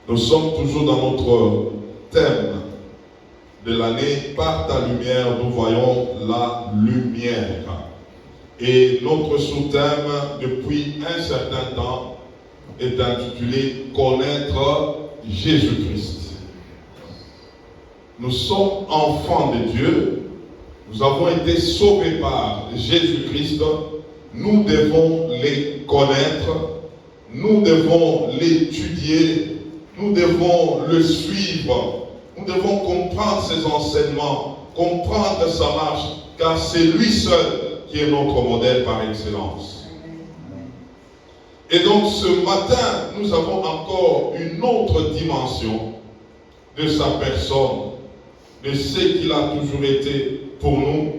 Nous sommes toujours dans notre thème de l'année. Par ta lumière, nous voyons la lumière. Et notre sous-thème, depuis un certain temps, est intitulé Connaître Jésus-Christ. Nous sommes enfants de Dieu. Nous avons été sauvés par Jésus-Christ. Nous devons les connaître. Nous devons l'étudier. Nous devons le suivre. Nous devons comprendre ses enseignements, comprendre sa marche, car c'est lui seul qui est notre modèle par excellence. Et donc ce matin, nous avons encore une autre dimension de sa personne, de ce qu'il a toujours été pour nous,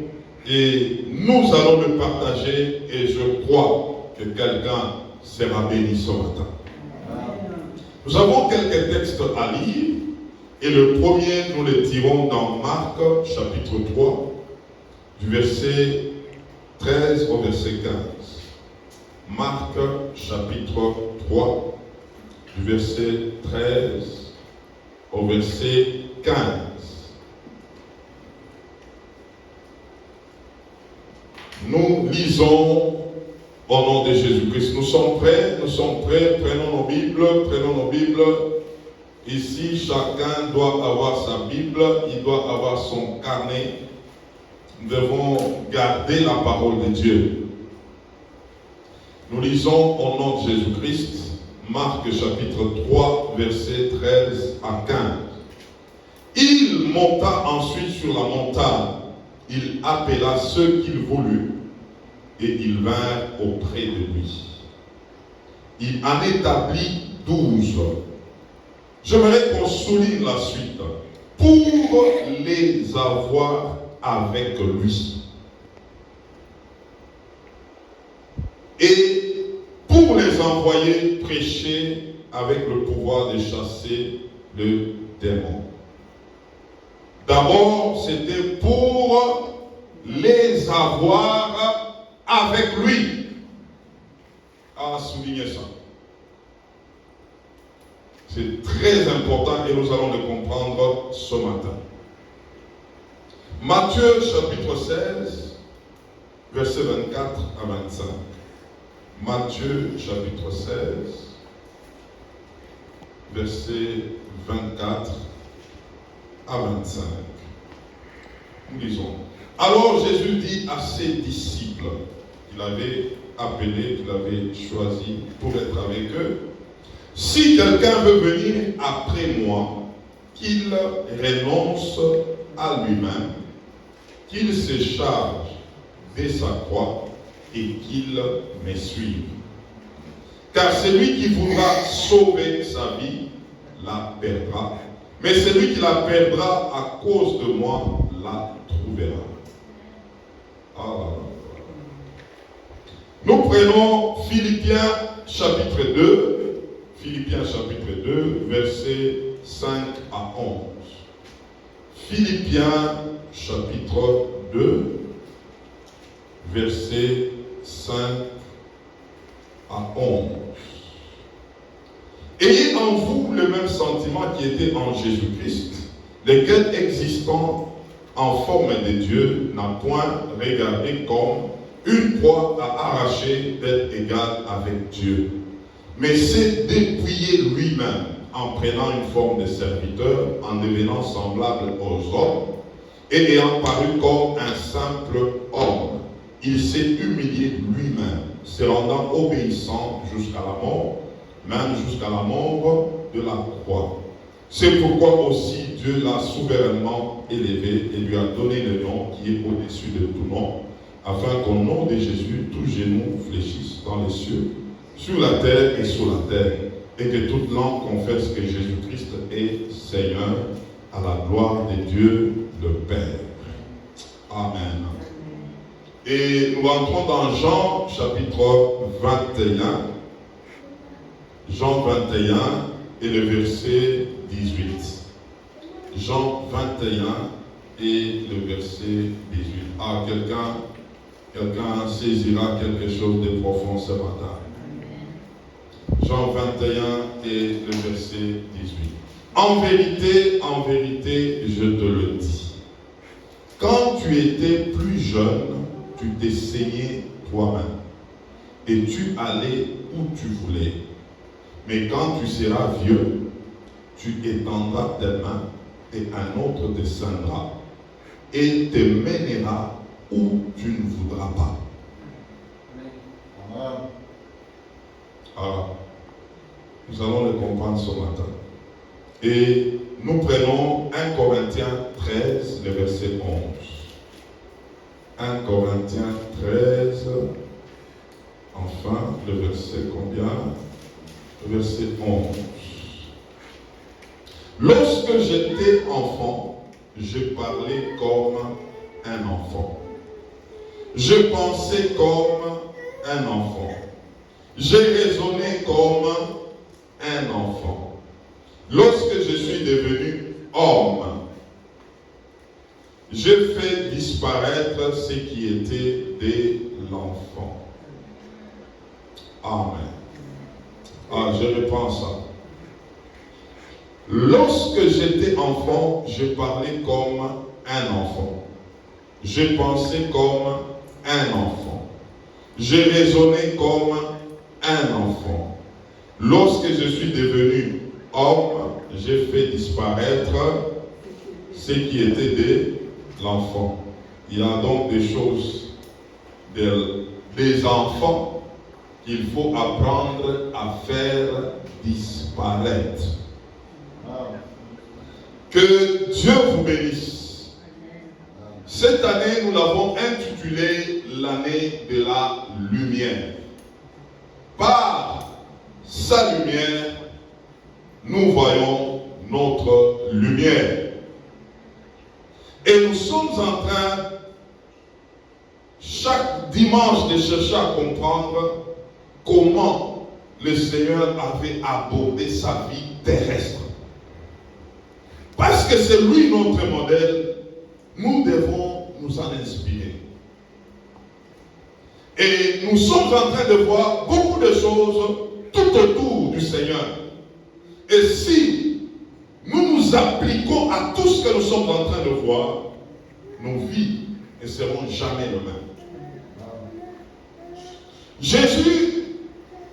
et nous allons le partager, et je crois que quelqu'un sera béni ce matin. Nous avons quelques textes à lire, et le premier, nous le tirons dans Marc, chapitre 3, du verset 13 au verset 15. Marc, chapitre 3, du verset 13 au verset 15. Nous lisons au nom de Jésus-Christ. Nous sommes prêts, prenons nos Bibles. Ici, chacun doit avoir sa Bible, il doit avoir son carnet. Nous devons garder la parole de Dieu. Nous lisons au nom de Jésus-Christ, Marc chapitre 3, versets 13 à 15. Il monta ensuite sur la montagne, il appela ceux qu'il voulut, et ils vinrent auprès de lui. Il en établit 12. J'aimerais qu'on souligne la suite. Pour les avoir avec lui. Et pour les envoyer prêcher avec le pouvoir de chasser le démon. D'abord, c'était pour les avoir avec lui. Ah, soulignez ça. C'est très important et nous allons le comprendre ce matin. Matthieu chapitre 16, versets 24 à 25. Matthieu chapitre 16, versets 24 à 25. Nous lisons. Alors Jésus dit à ses disciples, qu'il avait appelés, qu'il avait choisis pour être avec eux, si quelqu'un veut venir après moi, qu'il renonce à lui-même, qu'il se charge de sa croix et qu'il me suive. Car celui qui voudra sauver sa vie la perdra, mais celui qui la perdra à cause de moi la trouvera. Nous prenons Philippiens chapitre 2, versets 5 à 11. Philippiens chapitre 2, versets 5 à 11. Ayez en vous le même sentiment qui était en Jésus-Christ, lequel existant en forme de Dieu n'a point regardé comme une proie à arracher d'être égal avec Dieu, mais s'est dépouillé lui-même en prenant une forme de serviteur, en devenant semblable aux hommes, et ayant paru comme un simple homme, il s'est humilié lui-même, se rendant obéissant jusqu'à la mort, même jusqu'à la mort de la croix. C'est pourquoi aussi Dieu l'a souverainement élevé et lui a donné le nom qui est au-dessus de tout nom, afin qu'au nom de Jésus, tout genou fléchisse dans les cieux, sur la terre et sous la terre, et que toute langue confesse que Jésus-Christ est Seigneur, à la gloire de Dieu le Père. Amen. Et nous entrons dans Jean chapitre 21. Jean 21 et le verset 18. Jean 21 et le verset 18. Ah, quelqu'un saisira quelque chose de profond ce matin. Jean 21 et le verset 18. En vérité, je te le dis. Quand tu étais plus jeune, tu t'es saigné toi-même et tu allais où tu voulais. Mais quand tu seras vieux, tu étendras tes mains et un autre descendra et te mènera où tu ne voudras pas. Alors, nous allons le comprendre ce matin. Et nous prenons 1 Corinthiens 13, le verset 11. 1 Corinthiens 13, enfin, le verset combien? Le verset 11. Lorsque j'étais enfant, je parlais comme un enfant. Je pensais comme un enfant. J'ai raisonné comme un enfant. Lorsque je suis devenu homme, j'ai fait disparaître ce qui était de l'enfant. Amen. Ah, je reprends ça. Lorsque j'étais enfant, je parlais comme un enfant. Je pensais comme un enfant. Je raisonnais comme un enfant. Lorsque je suis devenu homme, j'ai fait disparaître ce qui était de l'enfant. Il y a donc des choses, des enfants qu'il faut apprendre à faire disparaître. Que Dieu vous bénisse. Cette année, nous l'avons intitulée l'année de la lumière. Par sa lumière, nous voyons notre lumière. Et nous sommes en train, chaque dimanche, de chercher à comprendre comment le Seigneur avait abordé sa vie terrestre. Parce que c'est lui notre modèle, nous devons nous en inspirer. Et nous sommes en train de voir beaucoup de choses tout autour du Seigneur. Et si nous nous appliquons à tout ce que nous sommes en train de voir, nos vies ne seront jamais les mêmes. Jésus,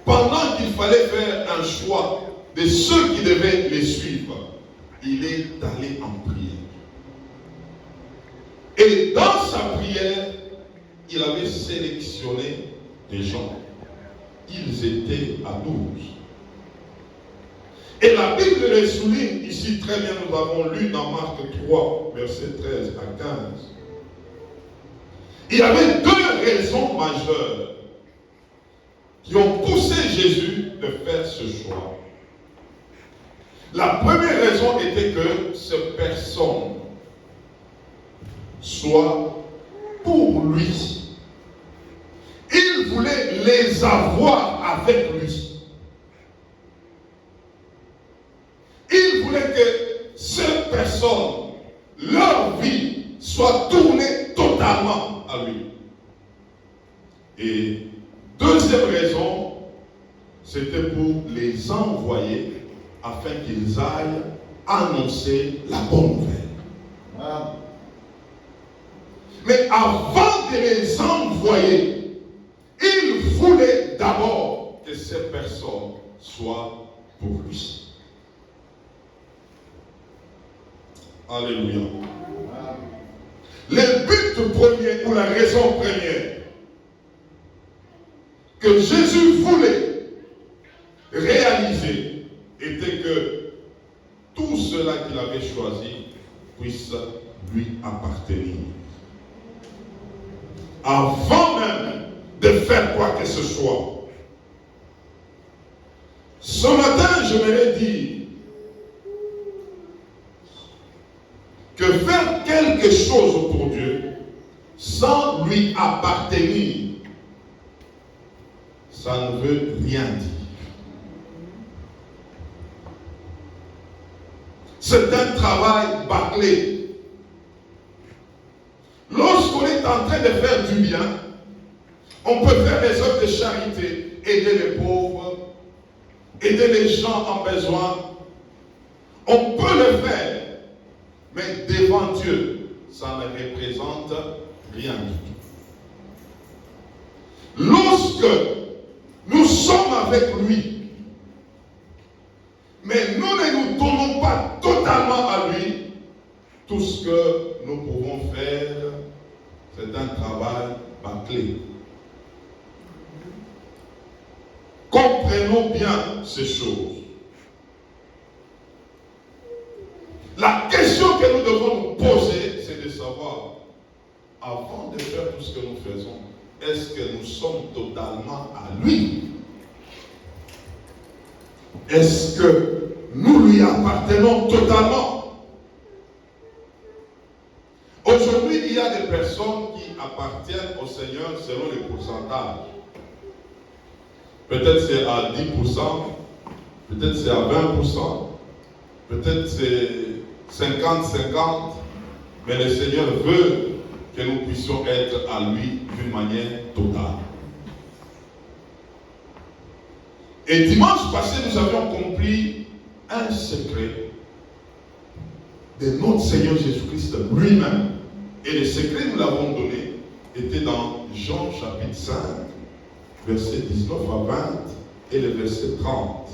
pendant qu'il fallait faire un choix de ceux qui devaient les suivre, il est allé en prière. Et dans sa prière, il avait sélectionné des gens. Ils étaient à 12. Et la Bible les souligne ici très bien, nous avons lu dans Marc 3, verset 13 à 15. Il y avait deux raisons majeures qui ont poussé Jésus de faire ce choix. La première raison était que ces personnes soient pour lui. Il voulait les avoir avec lui. Il voulait que ces personnes, leur vie, soit tournée totalement à lui. Et deuxième raison, c'était pour les envoyer afin qu'ils aillent annoncer la bonne nouvelle. Mais avant de les envoyer, il voulait d'abord que ces personnes soient pour lui. Alléluia. Le but premier ou la raison première que Jésus voulait réaliser était que tout cela qu'il avait choisi puisse lui appartenir. Avant même de faire quoi que ce soit. Ce matin, je m'aimerais dire que faire quelque chose pour Dieu sans lui appartenir, ça ne veut rien dire. C'est un travail bâclé. Lorsqu'on est en train de faire du bien, on peut faire des œuvres de charité, aider les pauvres, aider les gens en besoin, on peut le faire, mais devant Dieu, ça ne représente rien du tout. Lorsque nous sommes avec lui, mais nous ne nous donnons pas totalement à lui, tout ce que nous pouvons faire, c'est un travail bâclé. Comprenons bien ces choses. La question que nous devons nous poser, c'est de savoir, avant de faire tout ce que nous faisons, est-ce que nous sommes totalement à lui? Est-ce que nous lui appartenons totalement? Aujourd'hui, il y a des personnes qui appartiennent au Seigneur selon les pourcentages. Peut-être c'est à 10%, peut-être c'est à 20%, peut-être c'est 50-50, mais le Seigneur veut que nous puissions être à lui d'une manière totale. Et dimanche passé, nous avions compris un secret de notre Seigneur Jésus-Christ lui-même. Et le secret, nous l'avons donné, était dans Jean chapitre 5, verset 19 à 20 et le verset 30,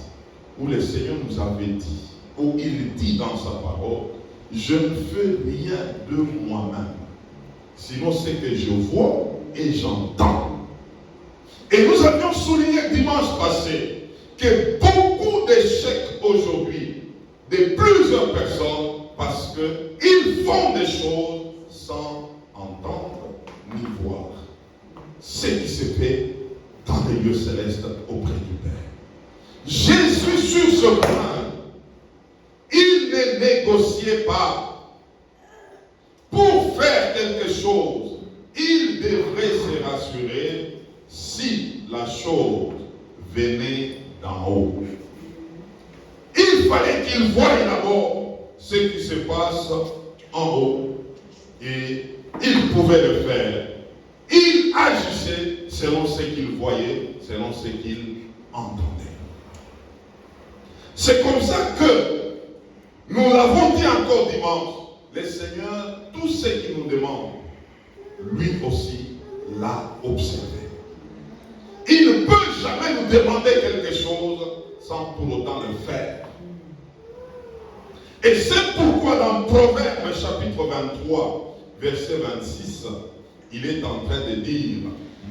où le Seigneur nous avait dit, où il dit dans sa parole, je ne fais rien de moi-même, sinon c'est que je vois et j'entends. Et nous avions souligné dimanche passé que beaucoup d'échecs aujourd'hui de plusieurs personnes parce qu'ils font des choses sans entendre ni voir ce qui se fait dans les lieux célestes auprès du Père. Jésus sur ce point, il ne négociait pas. Pour faire quelque chose, il devrait se rassurer si la chose venait d'en haut. Il fallait qu'il voie d'abord ce qui se passe en haut. Et il pouvait le faire. Il agissait selon ce qu'il voyait, selon ce qu'il entendait. C'est comme ça que nous l'avons dit encore dimanche. Le Seigneur, tout ce qu'il nous demande, lui aussi l'a observé. Il ne peut jamais nous demander quelque chose sans pour autant le faire. Et c'est pourquoi dans Proverbe chapitre 23, verset 26, il est en train de dire,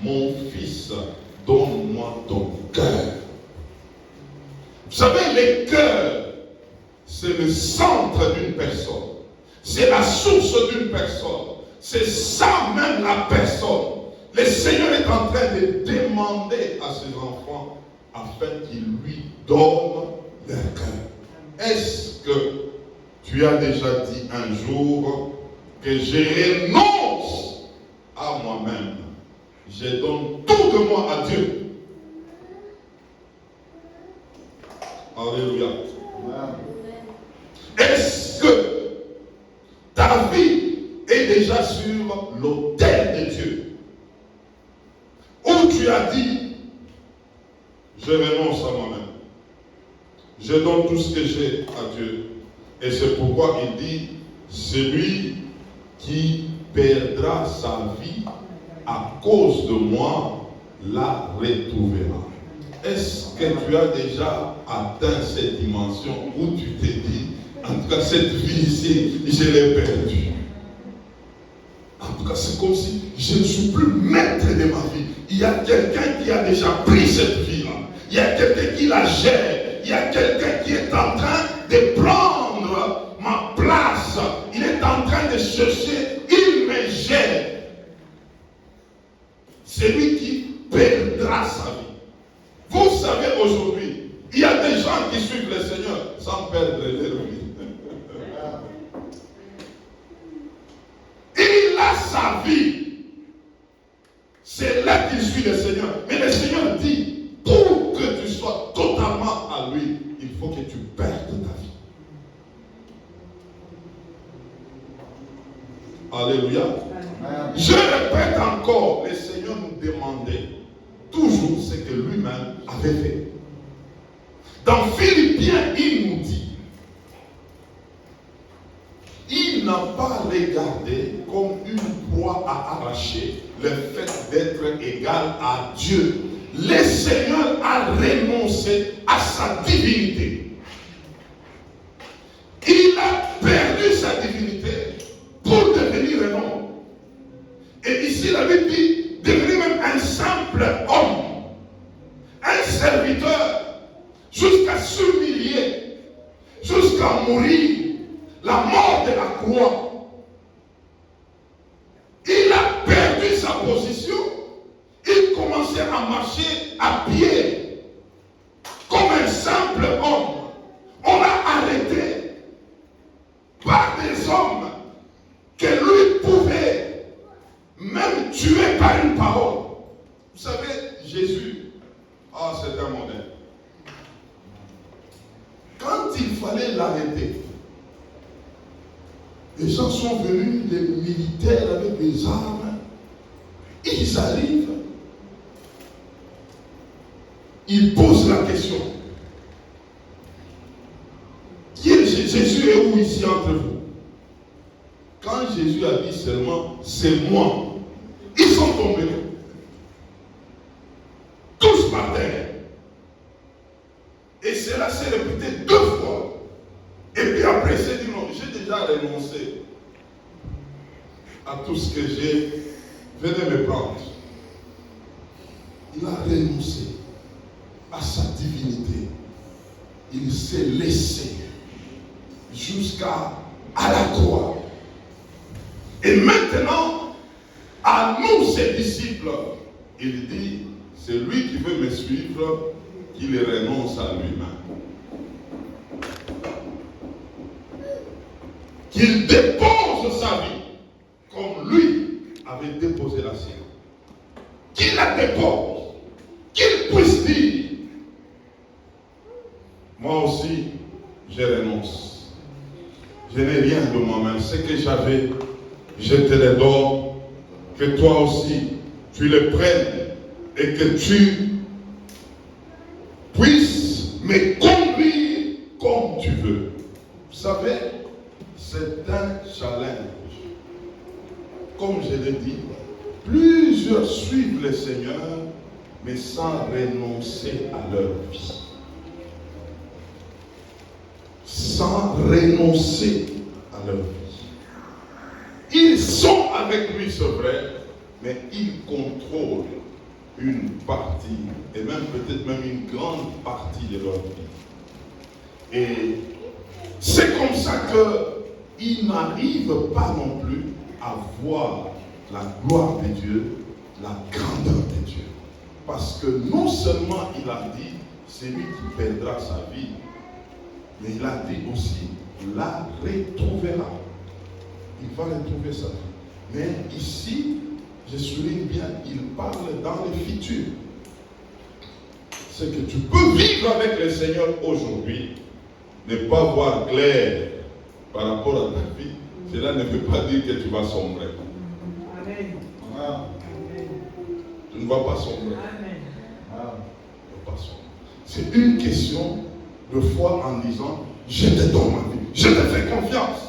mon fils, donne-moi ton cœur. Vous savez, le cœur, c'est le centre d'une personne. C'est la source d'une personne. C'est ça même la personne. Le Seigneur est en train de demander à ses enfants afin qu'ils lui donnent leur cœur. Est-ce que tu as déjà dit un jour que je renonce à moi-même? Je donne tout de moi à Dieu. Alléluia. Est-ce que ta vie est déjà sur l'autel de Dieu? Où tu as dit, je renonce à moi-même. Je donne tout ce que j'ai à Dieu. Et c'est pourquoi il dit, celui qui perdra sa vie à cause de moi la retrouvera. Est-ce que tu as déjà atteint cette dimension où tu t'es dit, en tout cas cette vie ici, je l'ai perdue? En tout cas, c'est comme si je ne suis plus maître de ma vie. Il y a quelqu'un qui a déjà pris cette vie-là. Il y a quelqu'un qui la gère. Il y a quelqu'un qui est en train de prendre ma place. Il est en train de chercher. Il me gère. C'est lui qui perdra sa vie. Vous savez, aujourd'hui, il y a des gens qui suivent le Seigneur sans perdre leur vie. Il a sa vie. C'est là qu'il suit le Seigneur. Mais le Seigneur dit, pour que tu sois totalement à lui, il faut que tu perdes ta vie. Alléluia. Je répète encore, le Seigneur nous demandait toujours ce que lui-même avait fait. Dans Philippiens, il nous dit, il n'a pas regardé comme une proie à arracher le fait d'être égal à Dieu. Le Seigneur a renoncé à sa divinité. Il a perdu sa divinité pour devenir un homme. Et ici, la Bible dit, devenir même un simple homme, un serviteur, jusqu'à s'humilier, jusqu'à mourir, la mort de la croix. Il a perdu sa position. Il commençait à marcher à pied, comme un simple homme. On l'a arrêté par des hommes que lui pouvait même tuer par une parole. Vous savez, Jésus, c'est un modèle. Quand il fallait l'arrêter, les gens sont venus, les militaires avec des armes, ils arrivent, ils posent la question. Jésus est où ici entre vous? Quand Jésus a dit seulement, c'est moi, ils sont tombés. Tous par terre. Et cela s'est répété 2 fois. Et puis après, il s'est dit non, j'ai déjà renoncé à tout ce que j'ai. Venez me prendre. Il a renoncé à sa divinité. Il s'est laissé jusqu'à la croix. Et maintenant, à nous, ses disciples, il dit, c'est lui qui veut me suivre, qu'il renonce à lui-même. Qu'il dépose sa vie comme lui avait déposé la sienne. Qu'il la dépose, qu'il puisse dire, moi aussi, je renonce. Je n'ai rien de moi-même. Ce que j'avais, je te le donne. Que toi aussi, tu le prennes et que tu puisses me conduire comme tu veux. Vous savez, c'est un challenge. Comme je l'ai dit, plusieurs suivent le Seigneur, mais sans renoncer à leur vie. Sans renoncer à leur vie. Ils sont avec lui, c'est vrai, mais ils contrôlent une partie, et même peut-être même une grande partie de leur vie. Et c'est comme ça qu'ils n'arrivent pas non plus à voir la gloire de Dieu, la grandeur de Dieu. Parce que non seulement il a dit, c'est lui qui perdra sa vie, mais il a dit aussi, la retrouvera. Il va retrouver sa vie. Mais ici, je souligne bien, il parle dans le futur. C'est que tu peux vivre avec le Seigneur aujourd'hui, ne pas voir clair par rapport à ta vie. Cela ne veut pas dire que tu vas sombrer. Amen. Ah. Tu ne vas pas sombrer. Amen. Ah. Tu ne vas pas sombrer. C'est une question de foi en disant, je te donne ma vie, je te fais confiance.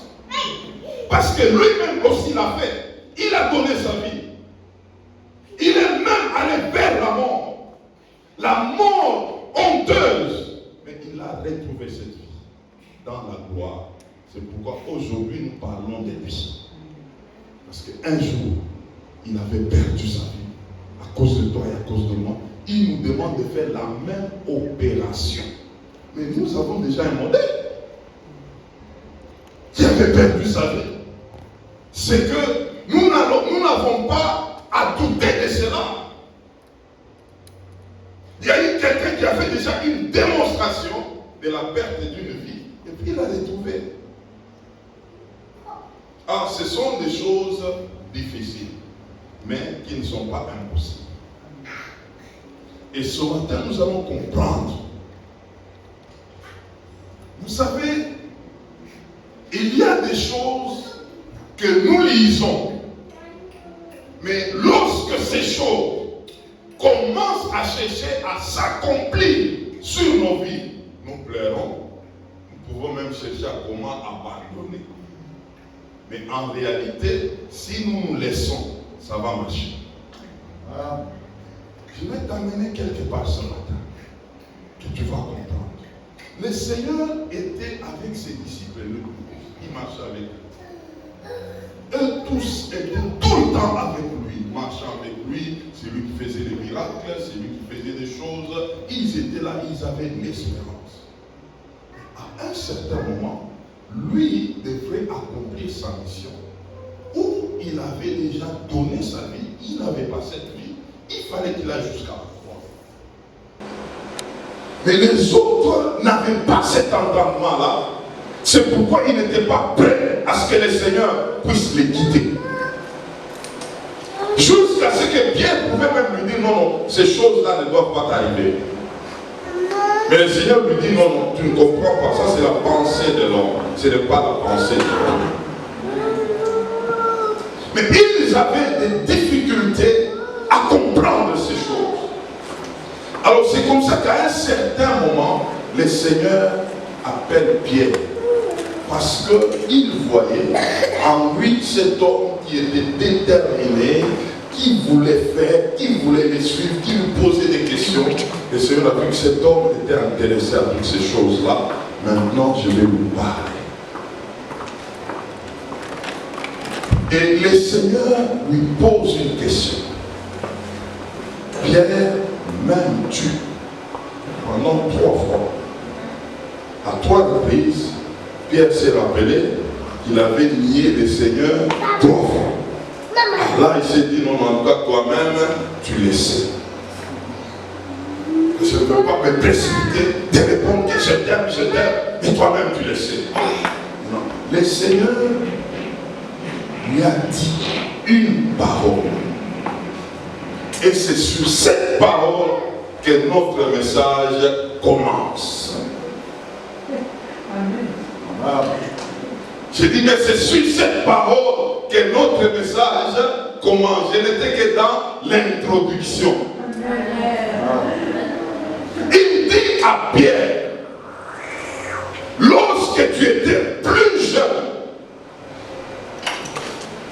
Parce que lui-même aussi l'a fait. Il a donné sa vie. Il est même allé vers la mort. La mort honteuse. Mais il a retrouvé cette vie dans la gloire. C'est pourquoi aujourd'hui nous parlons de lui. Parce qu'un jour, il avait perdu sa vie. À cause de toi et à cause de moi. Il nous demande de faire la même opération. Mais nous avons déjà un modèle qui avait perdu sa vie. C'est que nous n'avons pas à douter de cela. Il y a eu quelqu'un qui a fait déjà une démonstration de la perte d'une vie. Et puis il a retrouvé. Ah, ce sont des choses difficiles, mais qui ne sont pas impossibles. Et ce matin, nous allons comprendre. Vous savez, il y a des choses que nous lisons. Mais lorsque ces choses commencent à chercher à s'accomplir sur nos vies, comment abandonner. Mais en réalité, si nous nous laissons, ça va marcher. Je vais t'amener quelque part ce matin, que tu vas comprendre. Le Seigneur était avec ses disciples, il marchait avec eux. Eux tous étaient tout le temps avec lui, marchant avec lui, c'est lui qui faisait des miracles, c'est lui qui faisait des choses. Ils étaient là, ils avaient une espérance. À un certain moment, lui devrait accomplir sa mission. Où il avait déjà donné sa vie, il n'avait pas cette vie, il fallait qu'il aille jusqu'à la croix. Mais les autres n'avaient pas cet entendement-là. C'est pourquoi ils n'étaient pas prêts à ce que le Seigneur puisse les quitter. Jusqu'à ce que Pierre pouvait même lui dire non, non, ces choses-là ne doivent pas t'arriver. Mais le Seigneur lui dit non, non, tu ne comprends pas, ça c'est la pensée de l'homme, ce n'est pas la pensée de l'homme. Mais ils avaient des difficultés à comprendre ces choses. Alors c'est comme ça qu'à un certain moment, le Seigneur appelle Pierre. Parce qu'il voyait en lui cet homme qui était déterminé, qui voulait faire, qui voulait les suivre, qui lui posait des questions. Le Seigneur a vu que cet homme était intéressé à toutes ces choses-là. Maintenant, je vais lui parler. Et le Seigneur lui pose une question. Pierre, m'aimes-tu? Pendant 3 fois. À 3 reprises, Pierre s'est rappelé qu'il avait nié le Seigneur 3 fois. Là, il s'est dit, non, en tout cas, toi-même, tu le sais. Je ne peux pas me précipiter de répondre que je t'aime, et toi-même, tu le sais. Non. Le Seigneur lui a dit une parole. Et c'est sur cette parole que notre message commence. Amen. Je dis, mais c'est sur cette parole que notre message commence. Je n'étais que dans l'introduction. Il dit à Pierre, lorsque tu étais plus jeune,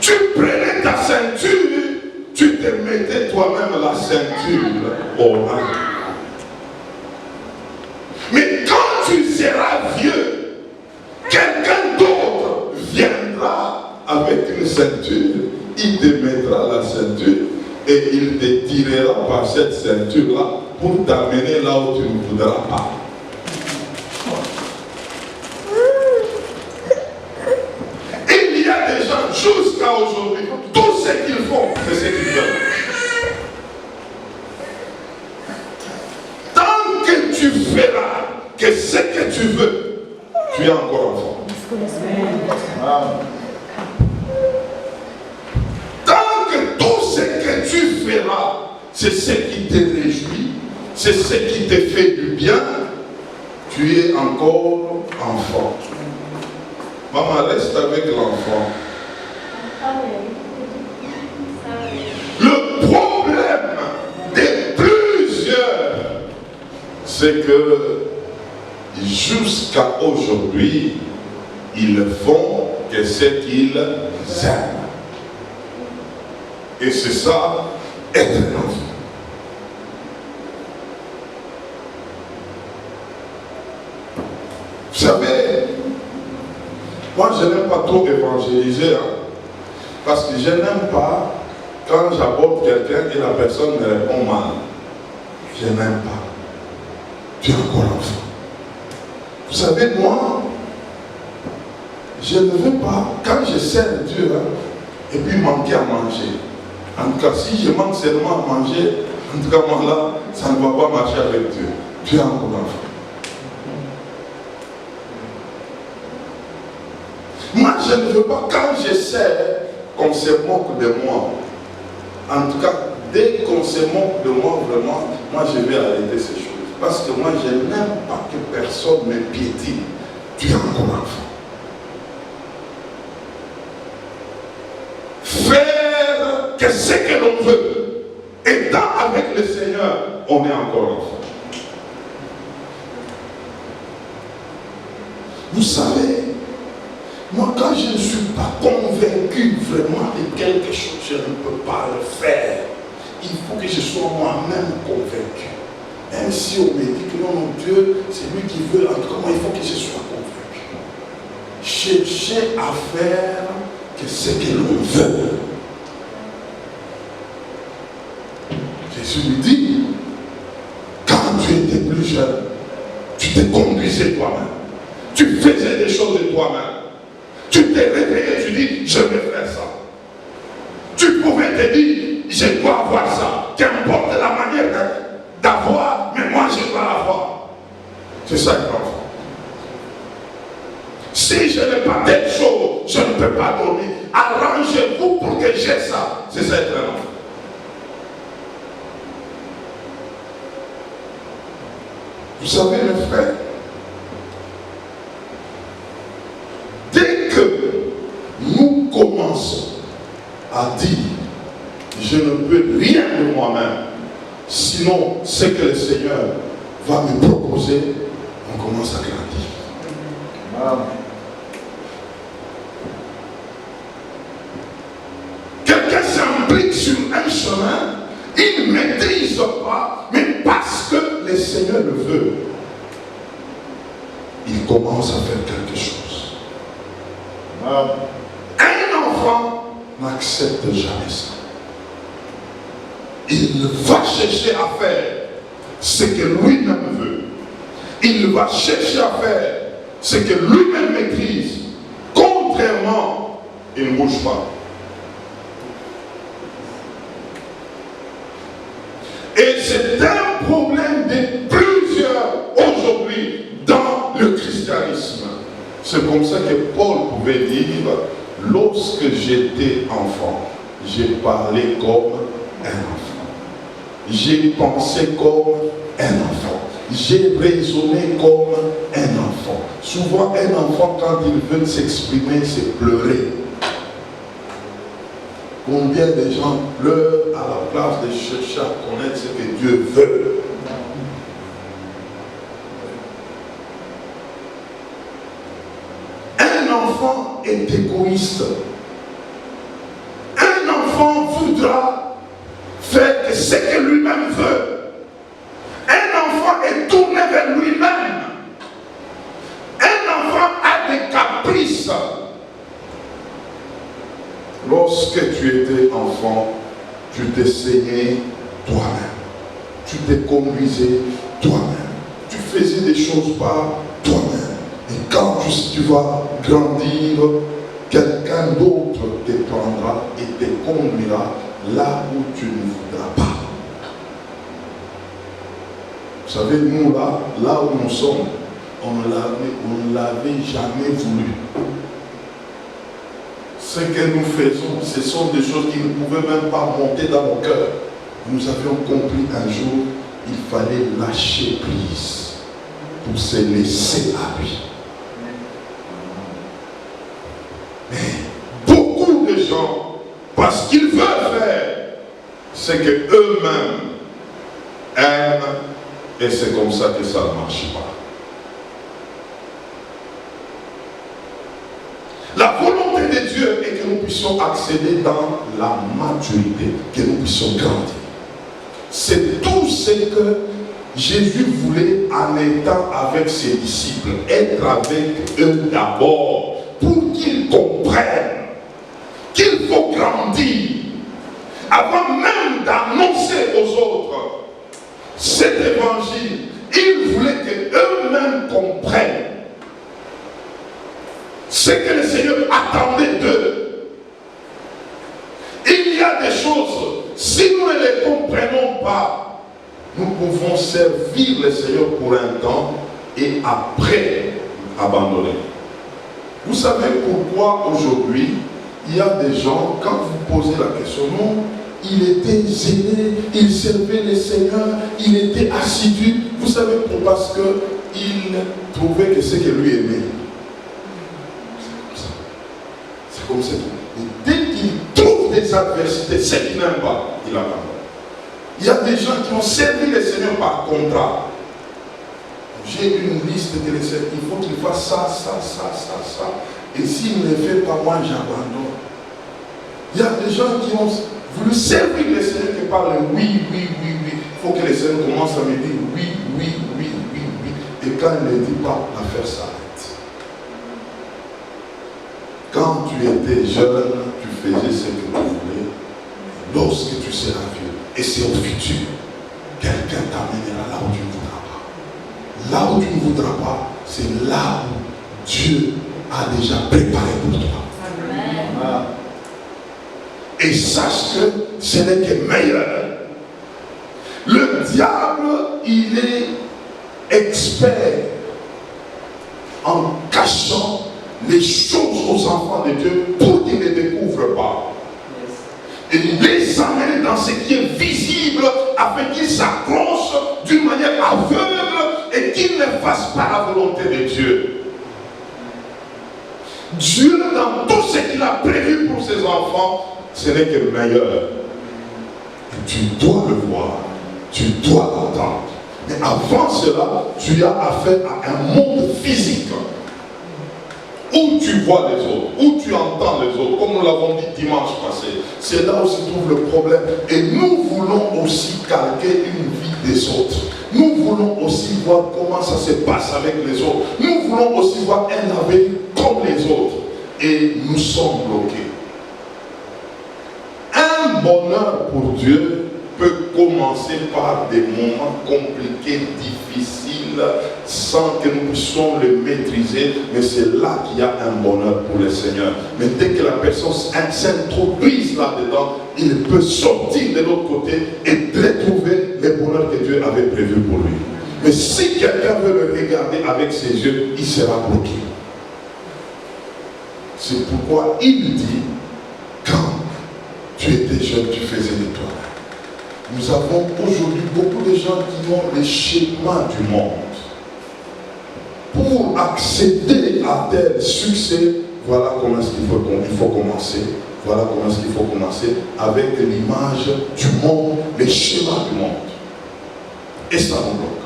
tu prenais ta ceinture, tu te mettais toi-même la ceinture au rein. Mais quand tu seras vieux, quelqu'un d'autre viendra avec une ceinture, il te mettra la ceinture et il te tirera par cette ceinture-là pour t'amener là où tu ne voudras pas. Il y a des gens jusqu'à aujourd'hui, tout ce qu'ils font, c'est ce qu'ils veulent. Tant que tu feras que ce que tu veux, tu es encore enfant. Tant que tout ce que tu feras, c'est ce qui te réjouit, c'est ce qui te fait du bien, tu es encore enfant. Maman, reste avec l'enfant. Le problème de plusieurs, c'est que jusqu'à aujourd'hui, ils ne font que ce qu'ils aiment. Et c'est ça, être un enfant. Vous savez, moi je n'aime pas trop évangéliser, parce que je n'aime pas quand j'aborde quelqu'un et la personne me répond mal. Je n'aime pas. Tu es encore enfant. Vous savez, moi, je ne veux pas, quand je sers Dieu, et puis manquer à manger. En tout cas, si je manque seulement à manger, en tout cas, moi là, ça ne va pas marcher avec Dieu. Tu es encore enfant. Moi, je ne veux pas, quand je sers, qu'on se moque de moi. En tout cas, dès qu'on se moque de moi, vraiment, moi, je vais arrêter ces choses. Parce que moi, je n'aime pas que personne me piétine. Tu es encore enfant. Faire que ce que l'on veut, étant avec le Seigneur, on est encore enfant. Vous savez, Moi, quand je ne suis pas convaincu vraiment de quelque chose, je ne peux pas le faire. Il faut que je sois moi-même convaincu. Même si on me dit que non, mon Dieu, c'est lui qui veut, en tout cas, il faut que je sois convaincu. Chercher à faire que ce que l'on veut. Jésus lui dit, quand tu étais plus jeune, tu te conduisais toi-même. Tu faisais des choses de toi-même. Tu t'es réveillé, tu dis, je vais faire ça. Tu pouvais te dire, je dois avoir ça. Qu'importe la manière d'avoir, mais moi je dois l'avoir. C'est ça le enfant. Si je n'ai pas telle chose, je ne peux pas dormir. Arrangez-vous pour que j'ai ça. C'est ça être un enfant. Vous savez, mes frères, dès que nous commençons à dire je ne peux rien de moi-même, sinon ce que le Seigneur va me proposer, on commence à grandir. Amen. Quelqu'un s'implique sur un chemin, il ne maîtrise pas, mais parce que le Seigneur le veut, il commence à faire quelque chose. Amen. Un enfant n'accepte jamais ça. Il va chercher à faire ce que lui-même veut. Il va chercher à faire ce que lui-même maîtrise. Contrairement, il ne bouge pas. Et c'est un problème de plusieurs aujourd'hui dans le christianisme. C'est comme ça que Paul pouvait dire, lorsque j'étais enfant, j'ai parlé comme un enfant. J'ai pensé comme un enfant. J'ai raisonné comme un enfant. Souvent, un enfant, quand il veut s'exprimer, c'est pleurer. Combien de gens pleurent à la place de chercher à connaître ce que Dieu veut? Un enfant est égoïste. Un enfant voudra faire que ce que lui-même veut. Un enfant est tourné vers lui-même. Un enfant a des caprices. Lorsque tu étais enfant, tu te saignais toi-même. Tu te conduisais toi-même. Tu faisais des choses par toi-même. Et quand tu vas grandir, quelqu'un d'autre te prendra et te conduira là où tu ne voudras pas. Vous savez, nous là où nous sommes, on ne l'avait jamais voulu. Ce que nous faisons, ce sont des choses qui ne pouvaient même pas monter dans nos cœurs. Nous avions compris un jour, il fallait lâcher prise pour se laisser à lui. Mais beaucoup de gens, parce qu'ils veulent faire ce qu'eux-mêmes aiment, et c'est comme ça que ça ne marche pas. La volonté de Dieu est que nous puissions accéder dans la maturité, que nous puissions grandir. C'est tout ce que Jésus voulait en étant avec ses disciples, être avec eux d'abord, pour qu'ils comprennent qu'il faut grandir, avant même d'annoncer aux autres cet évangile. Il voulait qu'eux-mêmes comprennent ce que le Seigneur attendait d'eux. Il y a des choses, si nous ne les comprenons pas, nous pouvons servir le Seigneur pour un temps et après abandonner. Vous savez pourquoi aujourd'hui, il y a des gens, quand vous posez la question, non, il était zélé, il servait le Seigneur, il était assidu. Vous savez pourquoi? Parce qu'il trouvait que ce que lui aimait. C'est comme ça. Et dès qu'il trouve des adversités, ce qu'il n'aime pas, il abandonne. Il y a des gens qui ont servi le Seigneur par contrat. j'ai une liste de recettes, il faut qu'il fasse ça. Et s'il ne le fait pas, moi j'abandonne. Il y a des gens qui ont voulu servir le Seigneur qui parlent oui. Il faut que le Seigneur commence à me dire oui. Et quand il ne dit pas, l'affaire s'arrête. Quand tu étais jeune, tu faisais ce que tu voulais. Lorsque tu seras vieux, et c'est au futur, quelqu'un t'amènera là où tu ne voudras pas. Là où tu ne voudras pas, c'est là où Dieu a déjà préparé pour toi. Amen. Et sache que ce n'est que meilleur. Le diable, il est expert en cachant les choses aux enfants de Dieu pour qu'ils ne découvrent pas. Et les amener dans ce qui est visible afin qu'ils s'accrochent d'une manière aveugle et qu'ils ne fassent pas la volonté de Dieu. Dieu, dans tout ce qu'il a prévu pour ses enfants, ce n'est que meilleur. Et tu dois le voir, tu dois l'entendre. Mais avant cela, tu as affaire à un monde physique où tu vois les autres, où tu entends les autres, comme nous l'avons dit dimanche passé. C'est là où se trouve le problème. Et nous voulons aussi calquer une vie des autres. Nous voulons aussi voir comment ça se passe avec les autres. Nous voulons aussi voir un avenir comme les autres. Et nous sommes bloqués. Un bonheur pour Dieu peut commencer par des moments compliqués, difficiles, sans que nous puissions le maîtriser, mais c'est là qu'il y a un bonheur pour le Seigneur. Mais dès que la personne s'introduise là-dedans, il peut sortir de l'autre côté et retrouver le bonheur que Dieu avait prévu pour lui. Mais si quelqu'un veut le regarder avec ses yeux, il sera bloqué. C'est pourquoi il dit, quand tu étais jeune, tu faisais de toi. Nous avons aujourd'hui beaucoup de gens qui ont les schémas du monde. Pour accéder à tel succès, voilà comment est-ce qu'il faut commencer. Voilà comment est-ce qu'il faut commencer avec l'image du monde, les schémas du monde. Et ça nous bloque.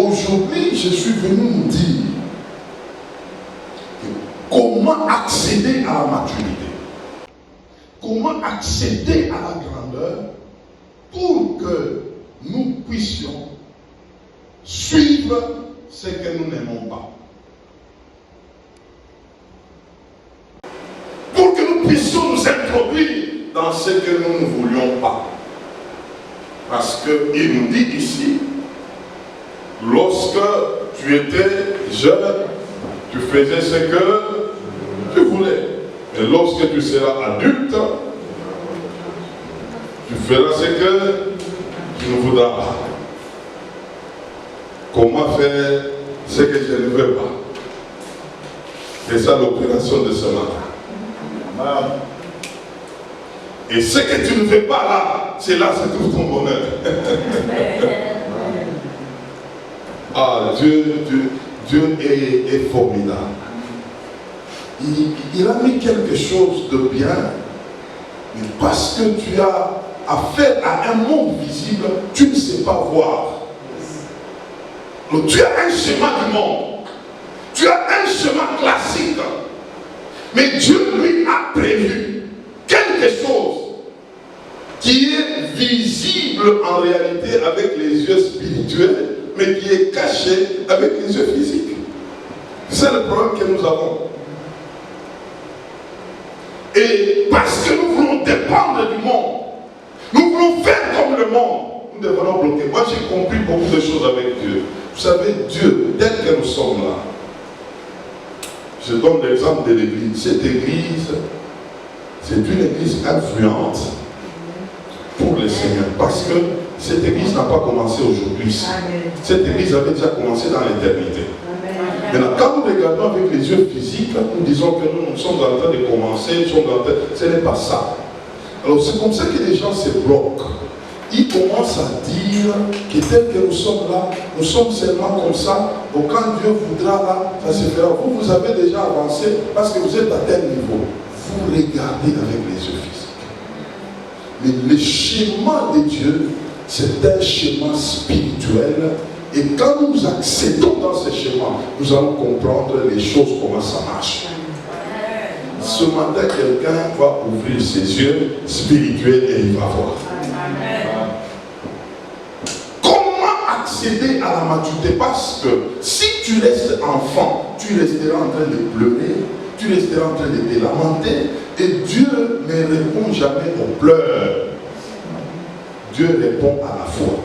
Aujourd'hui, je suis venu nous dire comment accéder à la maturité. Comment accéder à la grandeur pour que nous puissions suivre ce que nous n'aimons pas. Pour que nous puissions nous introduire dans ce que nous ne voulions pas. Parce qu'il nous dit ici, lorsque tu étais jeune, tu faisais ce que tu voulais. Mais lorsque tu seras adulte, tu feras ce que tu ne voudras pas. Comment faire ce que je ne veux pas? C'est ça l'opération de ce matin. Et ce que tu ne veux pas là, c'est là que se trouve ton bonheur. Ah, Dieu est formidable. Il a mis quelque chose de bien, mais parce que tu as affaire à un monde visible, tu ne sais pas voir. Donc, tu as un schéma du monde, tu as un schéma classique, mais Dieu lui a prévu quelque chose qui est visible en réalité avec les yeux spirituels, mais qui est caché avec les yeux physiques. C'est le problème que nous avons. Et parce que nous voulons dépendre du monde, nous voulons faire comme le monde, nous devenons bloqués. Moi j'ai compris beaucoup de choses avec Dieu. Vous savez, Dieu, tel que nous sommes là, je donne l'exemple de l'église. Cette église, c'est une église influente pour le Seigneur. Parce que cette église n'a pas commencé aujourd'hui. Cette église avait déjà commencé dans l'éternité. Maintenant, quand nous regardons avec les yeux physiques, nous disons que nous sommes en train de commencer, ce n'est pas ça. Alors c'est comme ça que les gens se bloquent. Ils commencent à dire que tel que nous sommes là, nous sommes seulement comme ça. Donc quand Dieu voudra là, ça se fera. Vous avez déjà avancé parce que vous êtes à tel niveau. Vous regardez avec les yeux physiques. Mais le schéma de Dieu, c'est un schéma spirituel Et quand nous accédons dans ces schémas, nous allons comprendre les choses, comment ça marche. Ce matin, quelqu'un va ouvrir ses yeux spirituels et il va voir. Comment accéder à la maturité? Parce que si tu restes enfant, tu resteras en train de pleurer, tu resteras en train de te lamenter, et Dieu ne répond jamais aux pleurs. Dieu répond à la foi.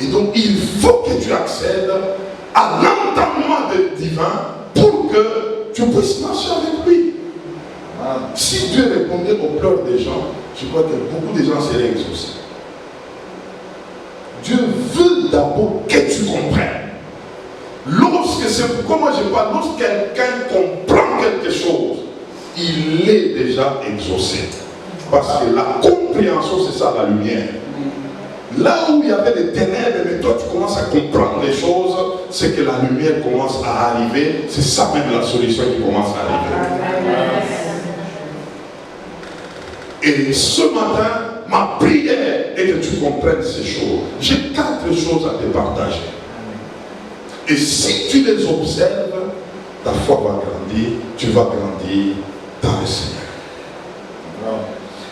Et donc, il faut que tu accèdes à l'entendement divin pour que tu puisses marcher avec lui. Si Dieu répondait aux pleurs des gens, je crois que beaucoup de gens seraient exaucés. Dieu veut d'abord que tu comprennes. Lorsque c'est pourquoi moi je parle, lorsque quelqu'un comprend quelque chose, il est déjà exaucé. Parce que la compréhension, c'est ça la lumière. Là où il y avait des ténèbres, mais toi tu commences à comprendre les choses, c'est que la lumière commence à arriver. C'est ça même la solution qui commence à arriver. Et ce matin, ma prière est que tu comprennes ces choses. J'ai 4 choses à te partager. Et si tu les observes, ta foi va grandir, tu vas grandir dans le Seigneur.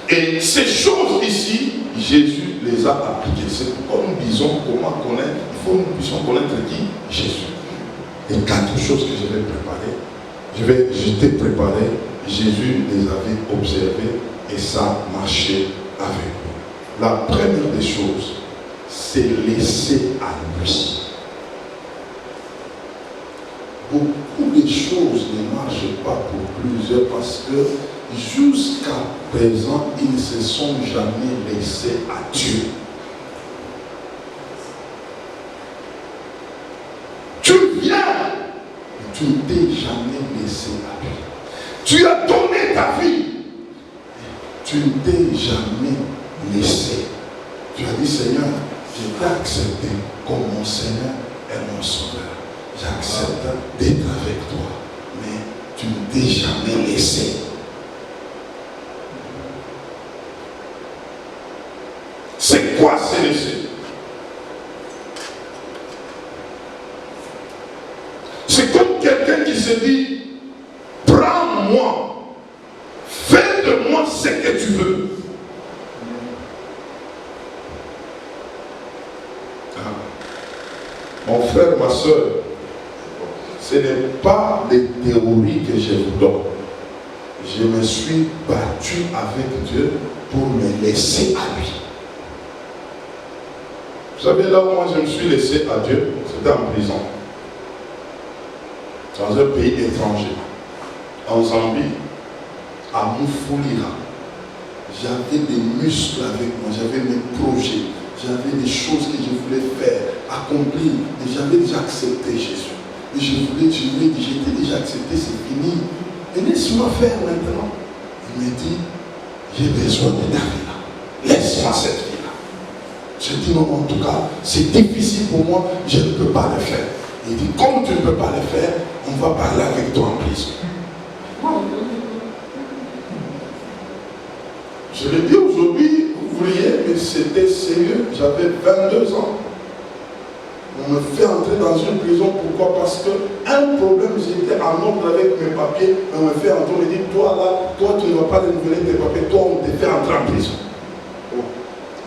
Et ces choses ici, Jésus les a appliquées. C'est pourquoi nous disons comment connaître. Il faut que nous puissions connaître qui? Jésus. Et 4 choses que je vais préparer. Je t'ai préparé. Jésus les avait observées et ça marchait avec lui. La première des choses, c'est laisser à lui. Beaucoup de choses ne marchent pas pour plusieurs parce que jusqu'à présent, ils ne se sont jamais laissés à Dieu. Tu viens, tu ne t'es jamais laissé à lui. Tu as donné ta vie, tu ne t'es jamais laissé. Tu as dit, Seigneur, je t'ai accepté comme mon Seigneur et mon Sauveur. J'accepte d'être avec toi, mais tu ne t'es jamais laissé. C'est quoi se laisser? C'est comme quelqu'un qui se dit, prends-moi, fais de moi ce que tu veux. Mon frère, ma soeur, ce n'est pas des théories que je vous donne. Je me suis battu avec Dieu pour me laisser à lui. Vous savez, là où moi je me suis laissé à Dieu, c'était en prison. Dans un pays étranger. En Zambie, à Mufulira. J'avais des muscles avec moi, j'avais mes projets, j'avais des choses que je voulais faire, accomplir. Et j'avais déjà accepté Jésus. Et je lui ai dit, j'étais déjà accepté, c'est fini. Et laisse-moi faire maintenant. Il me dit, j'ai besoin de ta vie là. Laisse-moi cette vie là. Je dis non, en tout cas, c'est difficile pour moi, je ne peux pas le faire. Il dit, comme tu ne peux pas le faire, on va parler avec toi en prison. Je l'ai dit aujourd'hui, vous voyez, mais c'était sérieux, j'avais 22 ans. On me fait entrer dans une prison, pourquoi? Parce qu'un problème, j'étais en ordre avec mes papiers, on me fait entrer, on me dit, toi là, toi tu ne vas pas renouveler tes papiers, toi on te fait entrer en prison.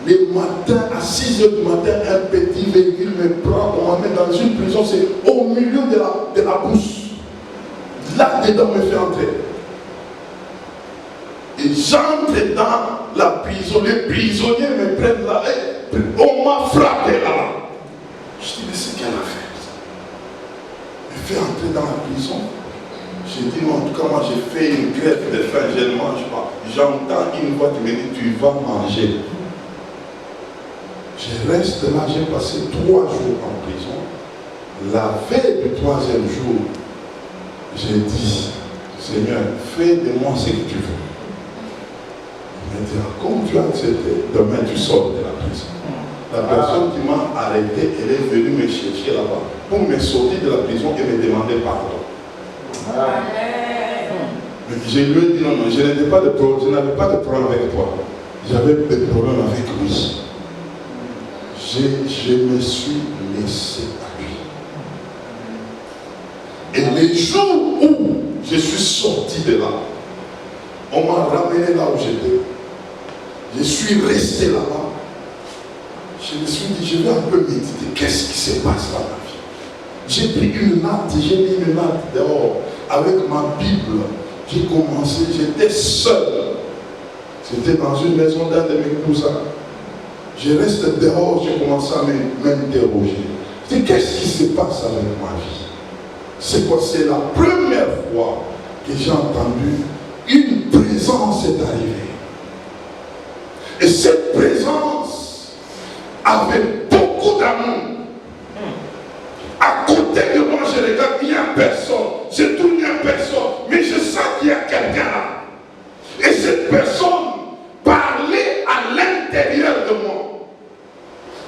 Les matins, à 6 h du matin, un petit véhicule me prend, on me met dans une prison, c'est au milieu de la bouche. Là-dedans, on me fait entrer. Et j'entre dans la prison, les prisonniers me prennent là, et on m'a frappé là. Je dis, mais c'est quelle affaire ça? Il me fait entrer dans la prison. J'ai dit, non, en tout cas, moi j'ai fait une grève de faim, je ne mange pas. J'entends une voix qui me dit, tu vas manger. Je reste là, j'ai passé 3 jours en prison. La veille du 3e jour, j'ai dit, Seigneur, fais de moi ce que tu veux. Il m'a dit, comme tu as accepté, demain tu sors de la prison. La personne qui m'a arrêté, elle est venue me chercher là-bas pour me sortir de la prison et me demander pardon. Mais je lui ai dit, non, je n'avais pas de problème avec toi. J'avais des problèmes avec lui. je me suis laissé à lui. Et les jours où je suis sorti de là, on m'a ramené là où j'étais. Je suis resté là-bas. Je me suis dit, je vais un peu méditer. Qu'est-ce qui se passe dans ma vie? J'ai pris une natte, j'ai mis une natte dehors. Avec ma Bible, j'ai commencé, j'étais seul. C'était dans une maison d'un de mes cousins. Je reste dehors, j'ai commencé à m'interroger. Je dis, qu'est-ce qui se passe avec ma vie? C'est quoi? C'est la première fois que j'ai entendu une présence est arrivée. Et cette présence avait beaucoup d'amour. À côté de moi, je regarde, il n'y a personne. Je tourne, il n'y a personne. Mais je sens qu'il y a quelqu'un là. Et cette personne parlait à l'intérieur de moi.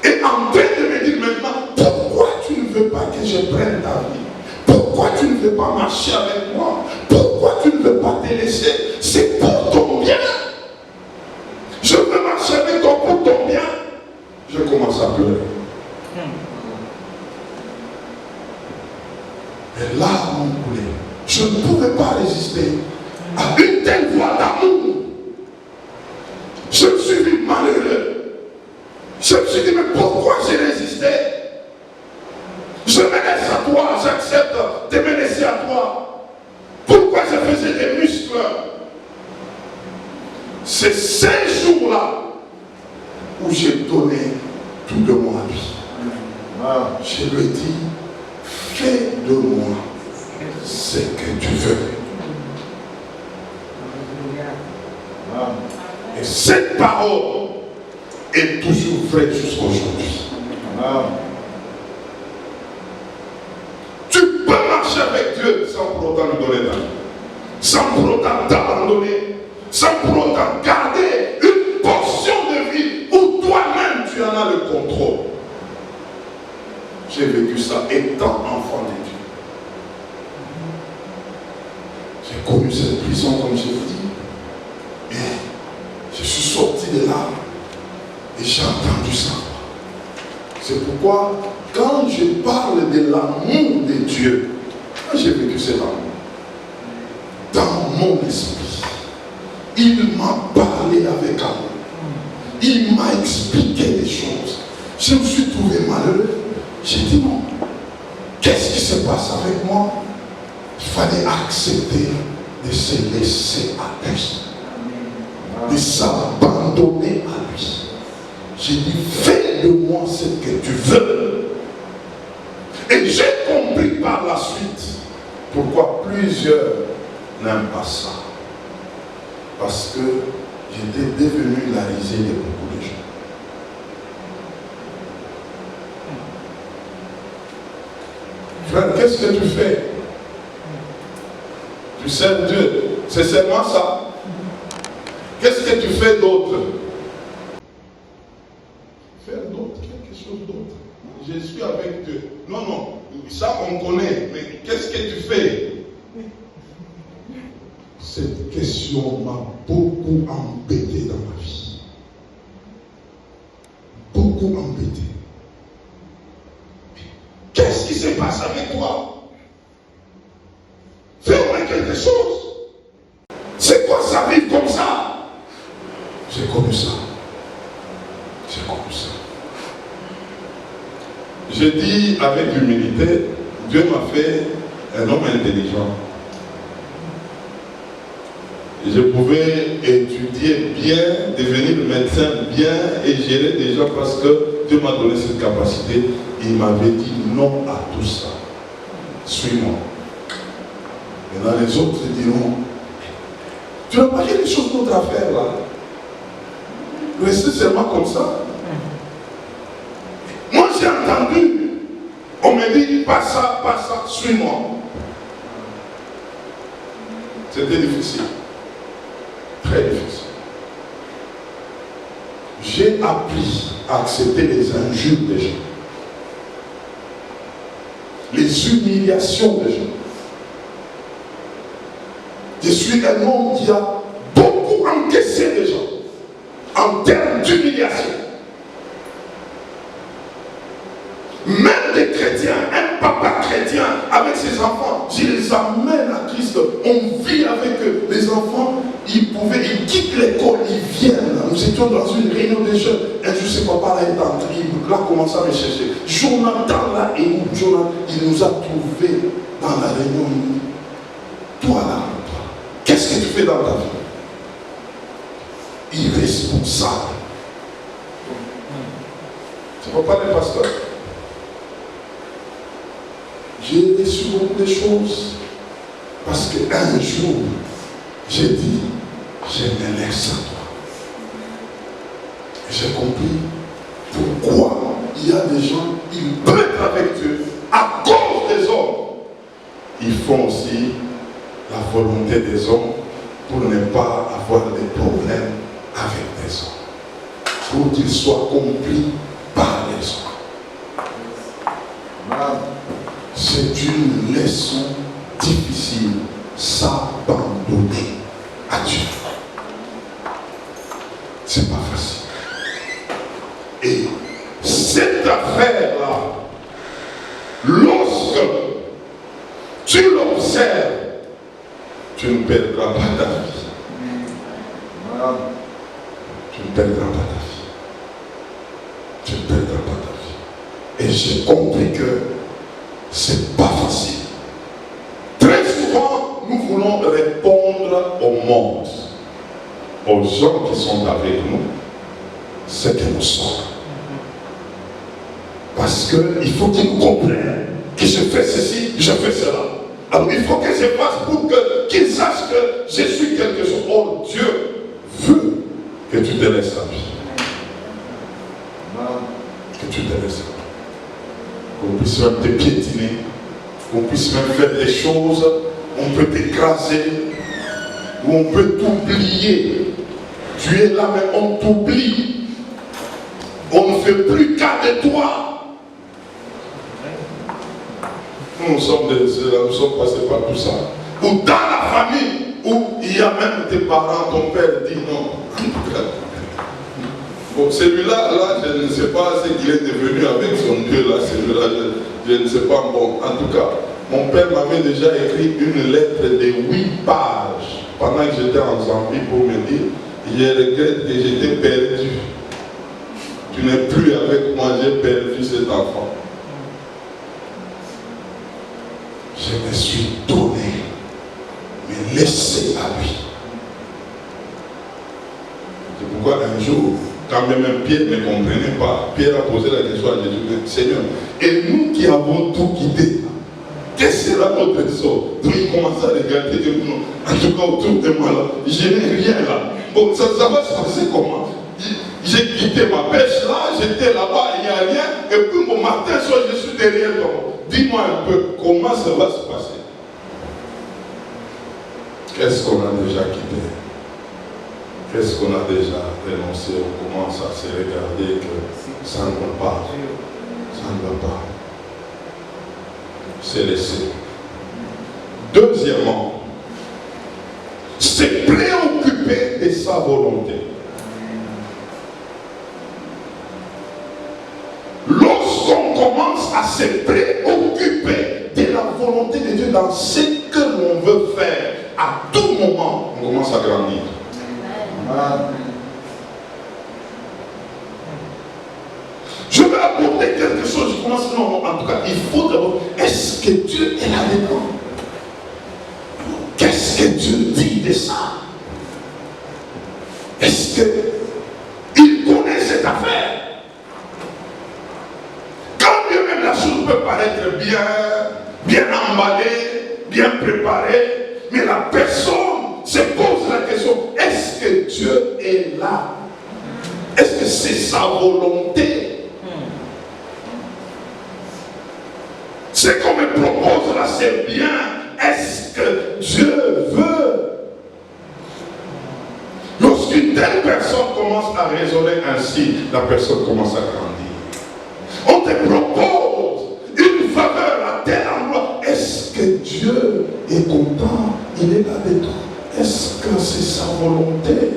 Et en train de me dire maintenant, pourquoi tu ne veux pas que je prenne ta vie? Pourquoi tu ne veux pas marcher avec moi? Pourquoi tu ne veux pas te laisser? C'est pour ton bien. Je veux marcher avec toi pour ton bien. Je commence à pleurer. Et là, mon coulé, je ne pouvais pas résister à une telle voix d'amour. Je me suis vu malheureux. Je me suis dit, mais pourquoi j'ai résisté? Je me laisse à toi, j'accepte de me laisser à toi. Pourquoi je faisais des muscles? C'est ces jours-là où j'ai donné tout de moi à lui. Je lui ai dit, fais de moi ce que tu veux. Et cette parole est toujours vraie jusqu'à aujourd'hui. Tu peux marcher avec Dieu sans pour autant lui donner ta vie, sans pour autant t'abandonner, sans pour autant garder une portion de vie où toi-même tu en as le contrôle. J'ai vécu ça étant enfant de Dieu. J'ai connu cette prison comme je vous dis. Et je suis sorti de là et j'ai entendu ça. C'est pourquoi quand je parle de l'amour de Dieu, j'ai vécu cet amour dans mon esprit. Il m'a parlé avec amour. Il m'a expliqué des choses. Je me suis trouvé malheureux. J'ai dit non. Qu'est-ce qui se passe avec moi? Il fallait accepter de se laisser à lui. De s'abandonner à lui. J'ai dit, fais de moi ce que tu veux. Et j'ai compris par la suite pourquoi plusieurs n'aiment pas ça. Parce que j'étais devenu la risée de beaucoup de gens. Frère, qu'est-ce que tu fais? Tu sers Dieu. C'est seulement ça. Qu'est-ce que tu fais d'autre? Faire d'autre, quelque chose d'autre. Je suis avec Dieu. Non, non, ça on connaît. Mais qu'est-ce que tu fais? Cette question m'a beaucoup embêté dans ma vie. Beaucoup embêté. Qu'est-ce qui se passe avec toi? Fais-moi quelque chose. C'est quoi ça, vivre comme ça? J'ai connu ça. J'ai connu ça. Je dis avec humilité, Dieu m'a fait un homme intelligent. Je pouvais étudier bien, devenir médecin bien et gérer des gens parce que Dieu m'a donné cette capacité. Il m'avait dit non à tout ça. Suis-moi. Et dans les autres, ils diront, tu n'as pas quelque chose d'autre à faire là. Rester seulement comme ça. Moi j'ai entendu, on me dit, pas ça, suis-moi. C'était difficile. Très difficile. J'ai appris à accepter les injures des gens. Les humiliations des gens. Je suis un homme qui a beaucoup encaissé des gens en termes d'humiliation. des chrétiens, un papa chrétien avec ses enfants, je les amène à Christ, on vit avec eux. Les enfants, ils quittent l'école, ils viennent. Nous étions dans une réunion des jeunes. Un jour, ce papa là est entré, il a commencé à me chercher. Jonathan là, il nous a trouvés dans la réunion. Toi là, qu'est-ce que tu fais dans ta vie? Irresponsable. Tu ne vois pas les pasteurs? J'ai reçu beaucoup de choses parce qu'un jour, j'ai dit, je me laisse à toi. Et j'ai compris pourquoi il y a des gens, ils peuvent être avec Dieu à cause des hommes. Ils font aussi la volonté des hommes pour ne pas avoir des problèmes avec des hommes. Pour qu'ils soient compris par les hommes. C'est une leçon difficile, s'abandonner à Dieu. C'est pas facile. Et cette affaire-là, lorsque tu l'observes, tu ne perdras pas ta vie. Tu ne perdras pas ta vie. Tu ne perdras pas ta vie. Et j'ai compris que c'est pas facile. Très souvent, nous voulons répondre au monde, aux gens qui sont avec nous, ce que nous sommes. Parce qu'il faut qu'ils nous comprennent que je fais ceci, je fais cela. Alors il faut que je fasse pour qu'ils sachent que je suis quelque chose. Oh, Dieu veut que tu te laisses la vie. Que tu te laisses la vie. Qu'on puisse même te piétiner, qu'on puisse même faire des choses, on peut t'écraser, ou on peut t'oublier. Tu es là, mais on t'oublie. On ne fait plus cas de toi. Nous sommes passés par tout ça. Ou dans la famille, où il y a même tes parents, ton père dit non. Bon, celui-là, je ne sais pas ce qu'il est devenu avec son Dieu, là, celui-là, je ne sais pas. Bon, en tout cas, mon père m'avait déjà écrit une lettre de 8 pages pendant que j'étais en Zambie pour me dire, je regrette que j'étais perdu. Tu n'es plus avec moi, j'ai perdu cet enfant. Je me suis donné, mais laissé à lui. C'est pourquoi un jour, quand même Pierre ne comprenait pas, Pierre a posé la question à Jésus, Seigneur, et nous qui avons tout quitté, qu'est-ce que sera notre sort? Donc il commence à regarder, en tout cas autour de moi là, je n'ai rien là. Bon, ça va se passer comment? J'ai quitté ma pêche là, j'étais là-bas, il n'y a rien, et puis mon matin soir, je suis derrière toi. Dis-moi un peu, comment ça va se passer? Qu'est-ce qu'on a déjà quitté? Qu'est-ce qu'on a déjà dénoncé? On commence à se regarder que ça ne va pas. Ça ne va pas. C'est laissé. Deuxièmement, se préoccuper de sa volonté. Lorsqu'on commence à se préoccuper de la volonté de Dieu dans ce que l'on veut faire, à tout moment, on commence à grandir. Je vais apporter quelque chose, je commence, non, en tout cas, il faut d'abord, est-ce que Dieu est là-dedans? Qu'est-ce que Dieu dit de ça? Est-ce qu'il connaît cette affaire? Quand bien même la chose peut paraître bien emballée, bien préparée, mais la personne se pose la question, est-ce que Dieu est là? Est-ce que c'est sa volonté? Ce qu'on me propose là, c'est bien. Est-ce que Dieu veut? Lorsqu'une telle personne commence à raisonner ainsi, la personne commence à grandir. On te propose une faveur à tel endroit. Est-ce que Dieu est content? Il est là-dedans. Est-ce que c'est sa volonté?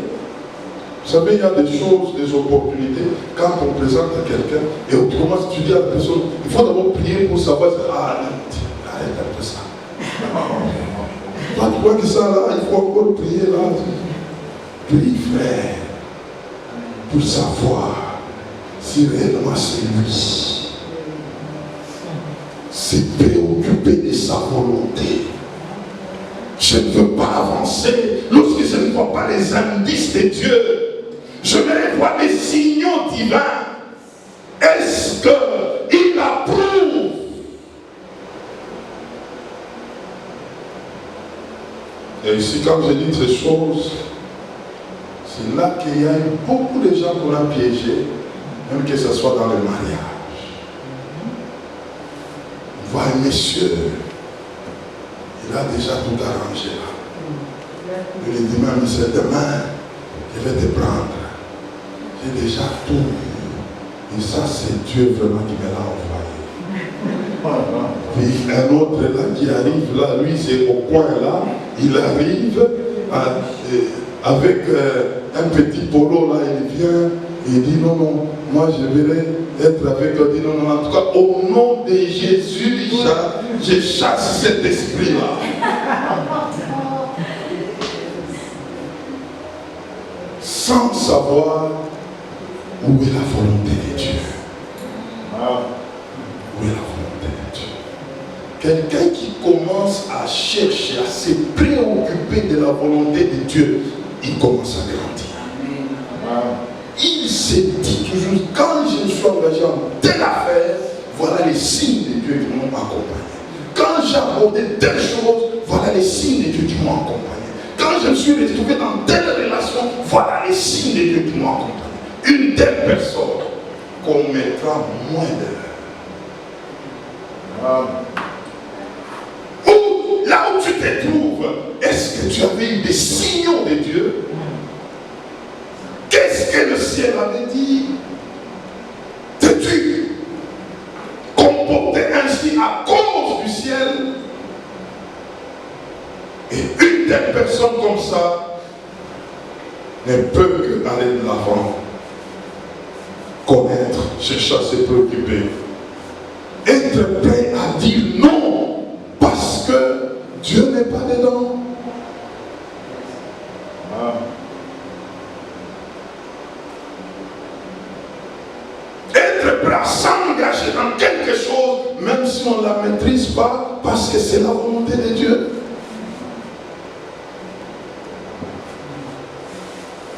Vous savez, il y a des choses, des opportunités, quand on présente à quelqu'un et on commence à étudier à la personne, il faut d'abord prier pour savoir, arrête un peu ça. Toi, tu vois que ça là, il faut encore prier là. Prie, frère, pour savoir si réellement c'est lui. C'est préoccupé de sa volonté. Je ne veux pas avancer lorsque je ne vois pas les indices de Dieu. Je vais voir des signaux divins. Est-ce qu'il approuve? Et ici, quand je dis ces choses, c'est là qu'il y a eu beaucoup de gens qu'on a piégés, même que ce soit dans le mariage. On voit un monsieur, il a déjà tout arrangé là. Il lui dit même, c'est demain, je vais te prendre. J'ai déjà tout vu. Et ça, c'est Dieu vraiment qui me l'a envoyé. Puis un autre là qui arrive là, lui c'est au coin là, il arrive avec un petit polo là, il vient, il dit non, moi je vais être avec toi. Il dit non, en tout cas, au nom de Jésus, je chasse cet esprit là. Sans savoir où est la volonté de Dieu. Où est la volonté de Dieu? Quelqu'un qui commence à chercher, à se préoccuper de la volonté de Dieu, il commence à grandir. Il se dit toujours, quand je me suis engagé en telle affaire, voilà les signes de Dieu qui m'ont accompagné. Quand j'ai abordé telle chose, voilà les signes de Dieu qui m'ont accompagné. Quand je me suis retrouvé dans telle relation, voilà les signes de Dieu qui m'ont accompagné. Une telle personne commettra moins d'erreurs. Là où tu te trouves, est-ce que tu avais eu des signaux de Dieu? Qu'est-ce que le ciel avait dit? T'es-tu comporté ainsi à cause du ciel? Et une telle personne comme ça ne peut que aller de l'avant, connaître, chercher à se préoccuper, être prêt à dire non parce que Dieu n'est pas dedans. Être prêt à s'engager dans quelque chose, même si on ne la maîtrise pas, parce que c'est la volonté de Dieu.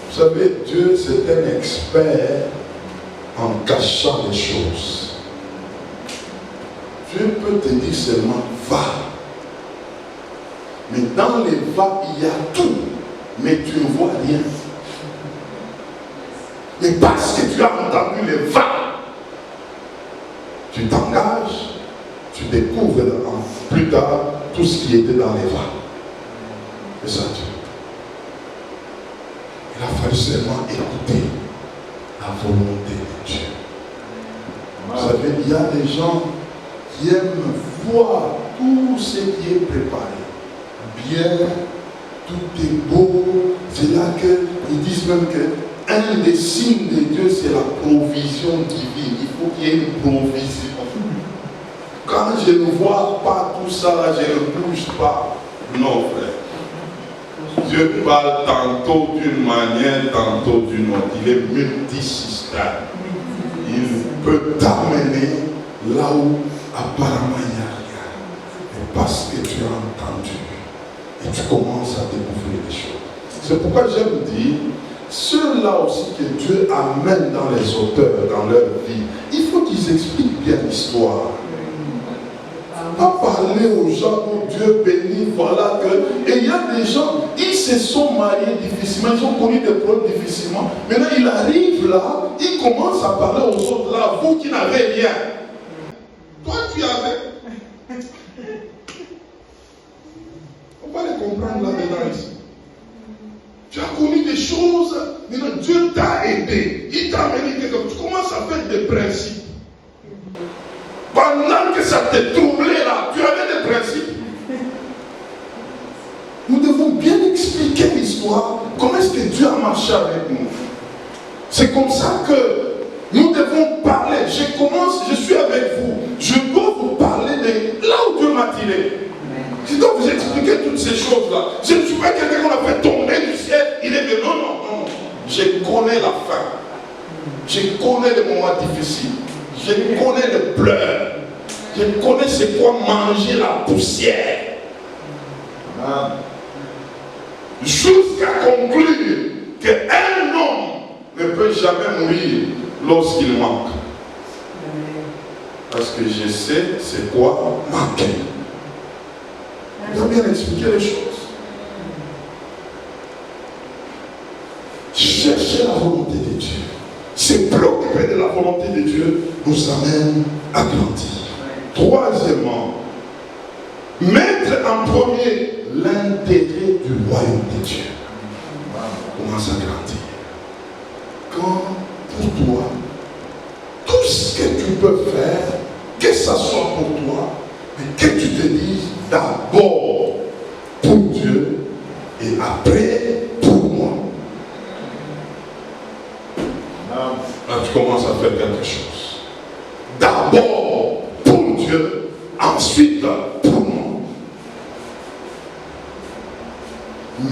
Vous savez, Dieu c'est un expert en cachant les choses. Dieu peut te dire seulement va. Mais dans les va, il y a tout. Mais tu ne vois rien. Mais parce que tu as entendu les va, tu t'engages, tu découvres plus tard tout ce qui était dans les va. Et ça, Dieu. Il a fallu seulement écouter la volonté de Dieu. Vous savez, il y a des gens qui aiment voir tout ce qui est préparé. Bien, tout est beau. C'est là qu'ils disent même qu'un des signes de Dieu, c'est la provision divine. Il faut qu'il y ait une provision. Quand je ne vois pas tout ça, là, je ne bouge pas. Non, frère. Dieu parle tantôt d'une manière, tantôt d'une autre. Il est multisystème. Il peut t'amener là où apparemment il n'y a rien. Mais parce que tu as entendu et tu commences à découvrir les choses. C'est pourquoi j'aime dire, ceux-là aussi que Dieu amène dans les auteurs, dans leur vie, il faut qu'ils expliquent bien l'histoire. Pas parler aux gens dont Dieu bénit, voilà que. Et il y a des gens, ils se sont mariés difficilement, ils ont connu des problèmes difficilement. Maintenant, il arrive là, il commence à parler aux autres là, vous qui n'avez rien. Toi, tu avais. On va les comprendre là-dedans ici. Tu as connu des choses, maintenant Dieu t'a aidé, il t'a amené quelque chose. Tu commences à faire des principes. Pendant que ça te troublait là, tu avais des principes. Nous devons bien expliquer l'histoire. Comment est-ce que Dieu a marché avec nous? C'est comme ça que nous devons parler. Je suis avec vous. Je dois vous parler de là où Dieu m'a tiré. Je dois vous expliquer toutes ces choses-là. Je ne suis pas quelqu'un qu'on a fait tomber du ciel. Il est venu. Non, non, non. Je connais la fin. Je connais les moments difficiles. Je connais les pleurs. Je connais c'est quoi manger la poussière. Jusqu'à conclure qu'un homme ne peut jamais mourir lorsqu'il manque. Parce que je sais c'est quoi manquer. Il a bien expliqué les choses. Chercher la volonté de Dieu, se préoccuper de la volonté de Dieu nous amène à grandir. Troisièmement, mettre en premier l'intérêt du royaume de Dieu. Commence à grandir. Quand pour toi, tout ce que tu peux faire, que ça soit pour toi, mais que tu te dises d'abord pour Dieu et après pour moi. Là, tu commences à faire quelque chose. D'abord pour Dieu, ensuite pour moi.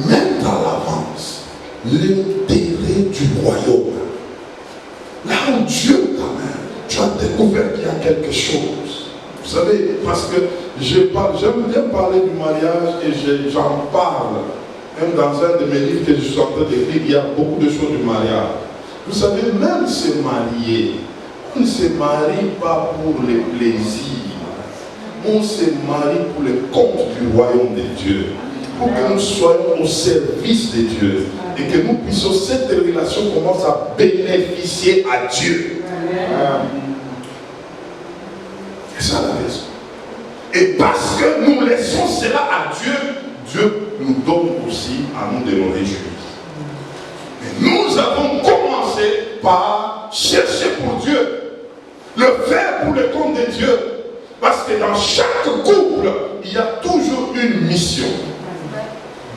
Mettre à l'avance l'intérêt du royaume. Là où Dieu, quand même, tu as découvert qu'il y a quelque chose. Vous savez, parce que j'aime bien parler du mariage et j'en parle. Même dans un de mes livres que je suis en train d'écrire, il y a beaucoup de choses du mariage. Vous savez, même se marier, on ne se marie pas pour les plaisirs. On se marie pour le compte du royaume de Dieu. Pour que nous soyons au service de Dieu. Et que nous puissions, cette relation commence à bénéficier à Dieu. C'est ça la raison. Et parce que nous laissons cela à Dieu, Dieu nous donne aussi à nous de nous réjouir. Mais nous avons commencé par chercher pour Dieu, le faire pour le compte de Dieu. Parce que dans chaque couple, il y a toujours une mission.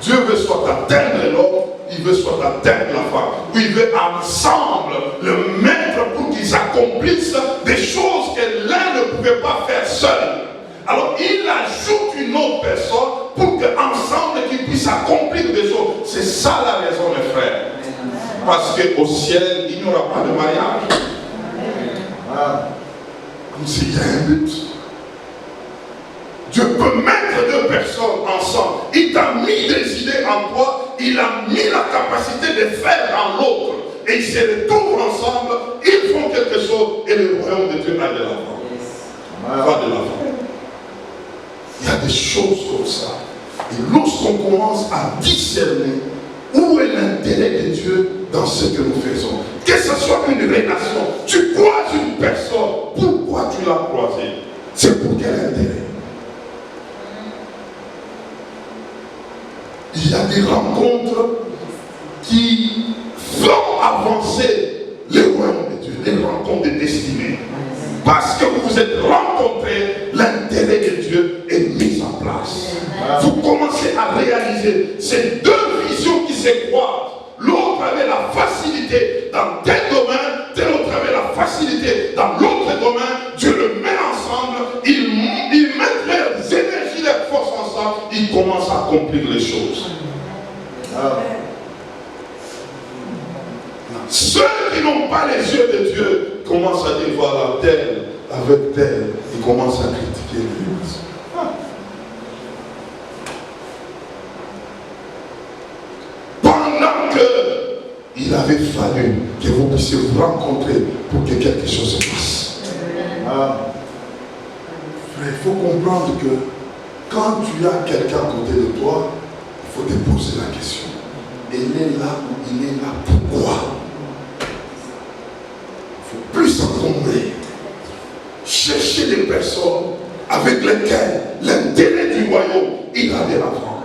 Dieu veut soit atteindre l'homme, il veut soit atteindre la femme. Ou il veut ensemble le mettre pour qu'ils accomplissent des choses que l'un ne pouvait pas faire seul. Alors il ajoute une autre personne pour qu'ensemble qu'ils puissent accomplir des choses. C'est ça la raison, mes frères. Parce qu'au ciel, il n'y aura pas de mariage. Comme s'il y a un but. Dieu peut mettre deux personnes ensemble. Il t'a mis des idées en toi. Il a mis la capacité de faire dans l'autre. Et ils se retrouvent ensemble. Ils font quelque chose. Et le royaume de Dieu a de l'avant. Va de l'avant. Il y a des choses comme ça. Et lorsqu'on commence à discerner où est l'intérêt de Dieu dans ce que nous faisons, que ce soit une relation, tu croises une personne, pourquoi tu l'as croisée? C'est pour quel intérêt? Il y a des rencontres qui font avancer le royaume de Dieu, les rencontres de destinée. Parce que vous vous êtes rencontrés, l'intérêt de Dieu est mis en place. Vous commencez à réaliser ces deux visions qui se croisent. L'autre avait la facilité dans tel domaine, tel autre avait la facilité dans l'autre domaine. Dieu le met ensemble, ils mettent leurs énergies, leurs forces ensemble, ils commencent à accomplir les choses. Ceux qui n'ont pas les yeux de Dieu commencent à dire voilà, tel avec tel, ils commencent à critiquer l'Église. Pendant qu'il avait fallu que vous puissiez vous rencontrer pour que quelque chose se passe. Il faut comprendre que quand tu as quelqu'un à côté de toi, il faut te poser la question. Il est là ou il est là pourquoi? Il faut plus encombrer. Chercher des personnes avec lesquelles l'intérêt du royaume, il a de l'avant.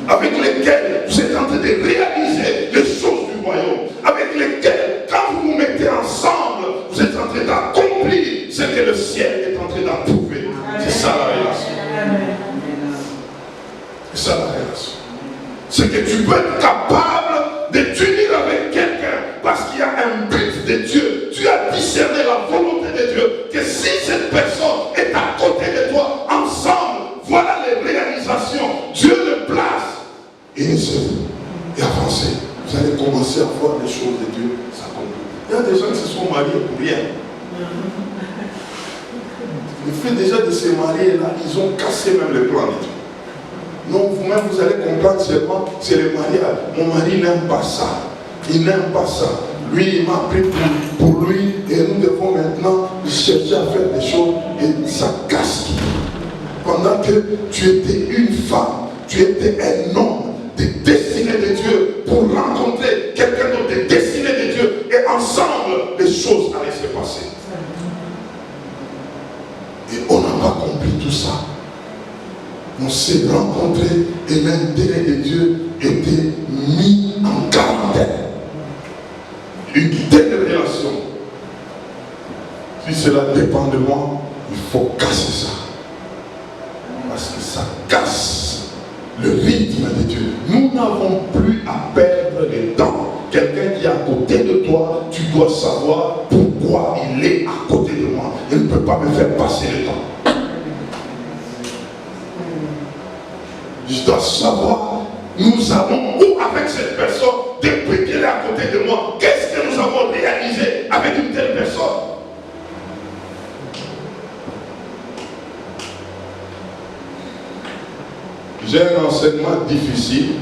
Avec lesquelles vous êtes en train de réaliser les choses du royaume. Avec lesquelles, quand vous vous mettez ensemble, vous êtes en train d'accomplir ce que le ciel est en train d'approuver. C'est ça la relation. C'est ça la relation. C'est que tu peux être capable de t'unir avec quelqu'un parce qu'il y a un but discerner la volonté de Dieu, que si cette personne est à côté de toi, ensemble, voilà les réalisations. Dieu le place. Initiez-vous et avancez. Vous allez commencer à voir les choses de Dieu s'accomplir. Il y a des gens qui se sont mariés pour rien. Le fait déjà de se marier là, ils ont cassé même le plan de Dieu. Non, vous-même, vous allez comprendre seulement, c'est le mariage. Mon mari n'aime pas ça. Il n'aime pas ça. Lui, il m'a pris pour lui et nous devons maintenant chercher à faire des choses et ça casse tout. Pendant que tu étais une femme, tu étais un homme de destiné de Dieu pour rencontrer quelqu'un d'autre de destiné de Dieu et ensemble, les choses allaient se passer. Et on n'a pas compris tout ça. On s'est rencontrés et l'intérêt de Dieu était mis en quarantaine. Une telle relation, si cela dépend de moi, il faut casser ça. Parce que ça casse le rythme de Dieu. Nous n'avons plus à perdre le temps. Quelqu'un qui est à côté de toi, tu dois savoir pourquoi il est à côté de moi. Il ne peut pas me faire passer le temps. Je dois savoir, nous avons où avec cette personne, depuis qu'elle est à côté de moi, qu'est-ce que nous avons réalisé avec une telle personne? J'ai un enseignement difficile.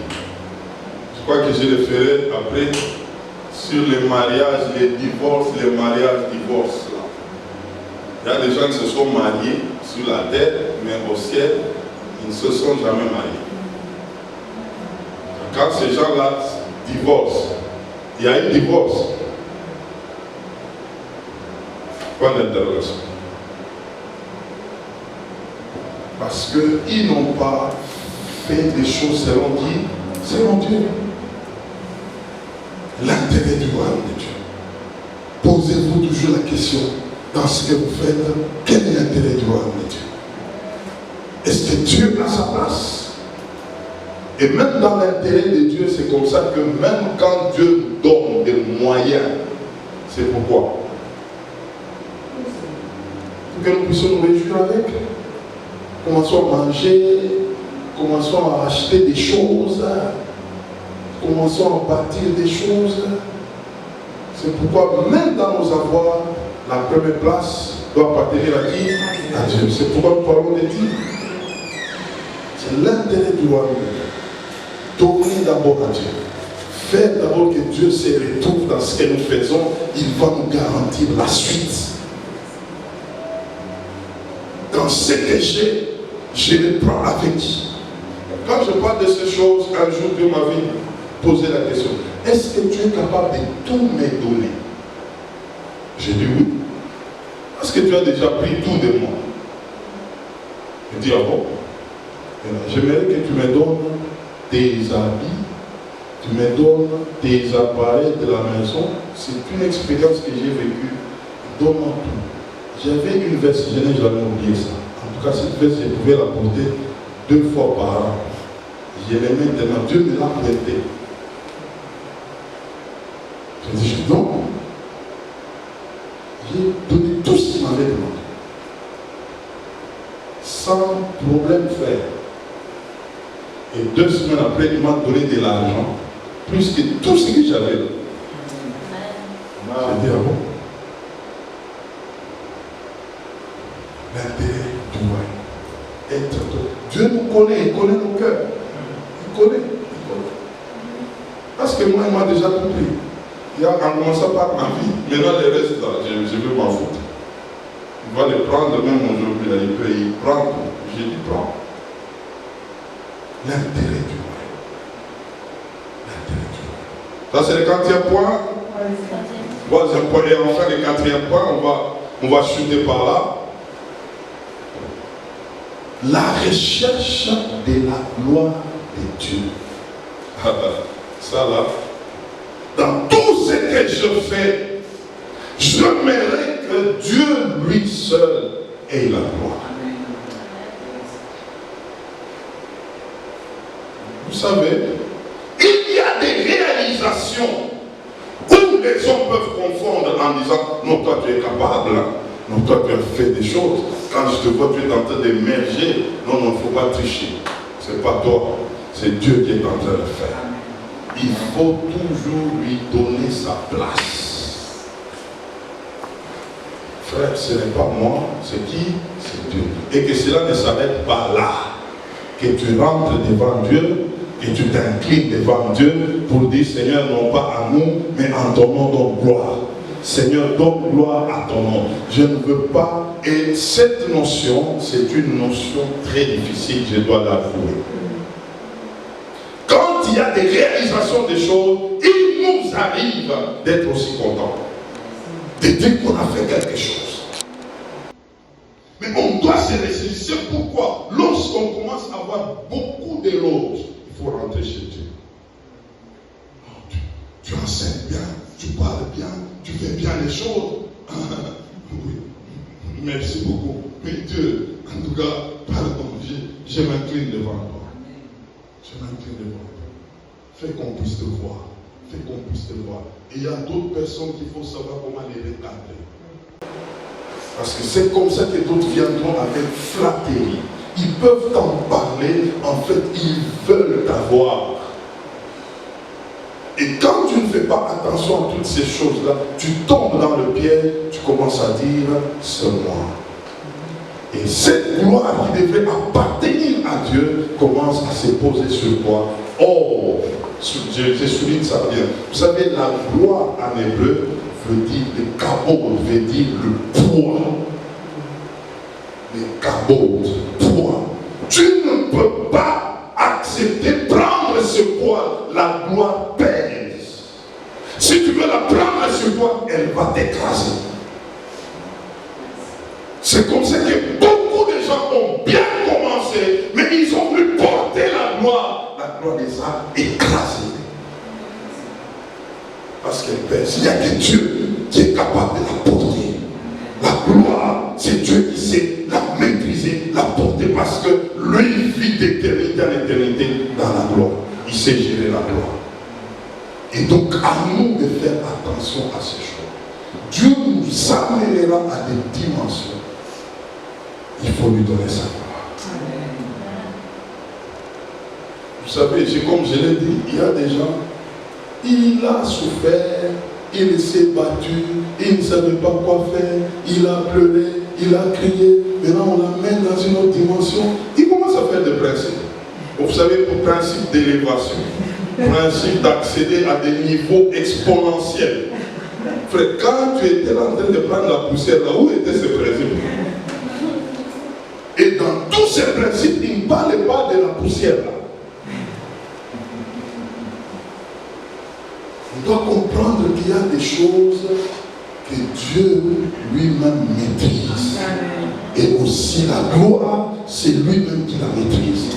Je crois que je le ferai après sur les mariages, les divorces, les mariages, divorces. Il y a des gens qui se sont mariés sur la terre, mais au ciel, ils ne se sont jamais mariés. Quand ces gens-là divorcent, il y a un divorce. Point d'interrogation. Parce qu'ils n'ont pas fait des choses selon qui? Selon Dieu. L'intérêt du royaume de Dieu. Posez-vous toujours la question, dans ce que vous faites, quel est l'intérêt du royaume de Dieu? Est-ce que Dieu a sa place? Et même dans l'intérêt de Dieu, c'est comme ça que même quand Dieu nous donne des moyens, c'est pourquoi? Pour que nous puissions nous réjouir avec. Commençons à manger, commençons à acheter des choses, commençons à bâtir des choses. C'est pourquoi même dans nos avoirs, la première place doit appartenir à qui? À Dieu. C'est pourquoi nous parlons de Dieu. C'est l'intérêt du royaume. Donnez d'abord à Dieu. Faire d'abord que Dieu se retrouve dans ce que nous faisons. Il va nous garantir la suite. Dans ce que j'ai, je le prends avec. Quand je parle de ces choses, un jour Dieu m'avait posé la question, est-ce que tu es capable de tout me donner? J'ai dit oui. Parce que tu as déjà pris tout de moi. Il dit, ah bon? J'aimerais que tu me donnes tes habits, tu me donnes tes appareils de la maison. C'est une expérience que j'ai vécue. Donne-moi tout. J'avais une veste, je n'ai jamais oublié ça. En tout cas, cette veste, je pouvais la porter 2 fois par an. Je l'aimais tellement. Dieu me l'a prêté. Je dis, je donne. J'ai donné tout ce qu'il m'avait demandé. Sans problème, frère. Et 2 semaines après, il m'a donné de l'argent, plus que tout ce que j'avais là. J'ai dit, ah bon? L'intérêt du royaume. Être Dieu nous connaît, il connaît nos cœurs. Il connaît. Parce que moi, il m'a déjà compris. Il a commencé par ma vie. Maintenant, le reste, là, je veux m'en foutre. Il va le prendre même aujourd'hui, il peut y prendre. J'ai dit, prends. L'intérêt du royaume. L'intérêt du royaume. Ça, c'est le 4e point. 3e point. Et enfin, le 4e point, on va chuter par là. La recherche de la gloire de Dieu. Ça là. Dans tout ce que je fais, j'aimerais que Dieu lui seul ait la gloire. Vous savez, il y a des réalisations où où les hommes peuvent confondre en disant, non, toi tu es capable, non, toi tu as fait des choses. Quand je te vois, tu es en train d'émerger. Non, non, il ne faut pas tricher. Ce n'est pas toi, c'est Dieu qui est en train de le faire. Il faut toujours lui donner sa place. Frère, ce n'est pas moi, c'est qui? C'est Dieu. Et que cela ne s'arrête pas là. Que tu rentres devant Dieu, que tu t'inclines devant Dieu pour dire, Seigneur, non pas à nous, mais en ton nom, donne gloire. Seigneur, donne gloire à ton nom. Je ne veux pas. Et cette notion, c'est une notion très difficile, je dois l'avouer. Quand il y a des réalisations des choses, il nous arrive d'être aussi contents. De dire qu'on a fait quelque chose. Mais on doit se réjouir. Pourquoi? Lorsqu'on commence à avoir beaucoup d'éloges, il faut rentrer chez Dieu. Oh, tu enseignes bien, tu parles bien, tu fais bien les choses. Oui, merci beaucoup. Mais Dieu, en tout cas, pardon, je m'incline devant toi. Je m'incline devant toi. Fais qu'on puisse te voir. Fais qu'on puisse te voir. Et il y a d'autres personnes qu'il faut savoir comment les recadrer. Parce que c'est comme ça que d'autres viendront avec flatterie. Ils peuvent t'en parler, en fait, ils veulent t'avoir. Et quand tu ne fais pas attention à toutes ces choses-là, tu tombes dans le piège, tu commences à dire, c'est moi. Et cette gloire qui devrait appartenir à Dieu commence à se poser sur toi. Oh, je souligne ça bien. Vous savez, la gloire en hébreu veut dire le kabod, veut dire le poids. Le kabod, poids. Tu ne peux pas accepter, prendre ce poids. La gloire pèse. Si tu veux la prendre sur toi, elle va t'écraser. C'est comme ça que beaucoup de gens ont bien commencé, mais ils ont voulu porter la gloire. La gloire les a écrasés. Parce qu'elle pèse. Il n'y a que Dieu qui est capable de la porter. La gloire, c'est Dieu qui sait la maîtriser, la porter, parce que lui vit d'éternité en éternité dans la gloire. Il sait gérer la gloire. Et donc, à nous de faire attention à ces choses. Dieu nous amènera à des dimensions. Il faut lui donner sa gloire. Vous savez, comme je l'ai dit, il y a des gens, il a souffert, il s'est battu, il ne savait pas quoi faire, il a pleuré, il a crié, maintenant on l'amène dans une autre dimension, il commence à faire des principes. Vous savez, pour principe d'élévation, principe d'accéder à des niveaux exponentiels. Frère, quand tu étais là en train de prendre la poussière, là, où étaient ces principes? Et dans tous ces principes, il ne parlait pas de la poussière là. On doit comprendre qu'il y a des choses que Dieu lui-même maîtrise. Et aussi la gloire, c'est lui-même qui la maîtrise.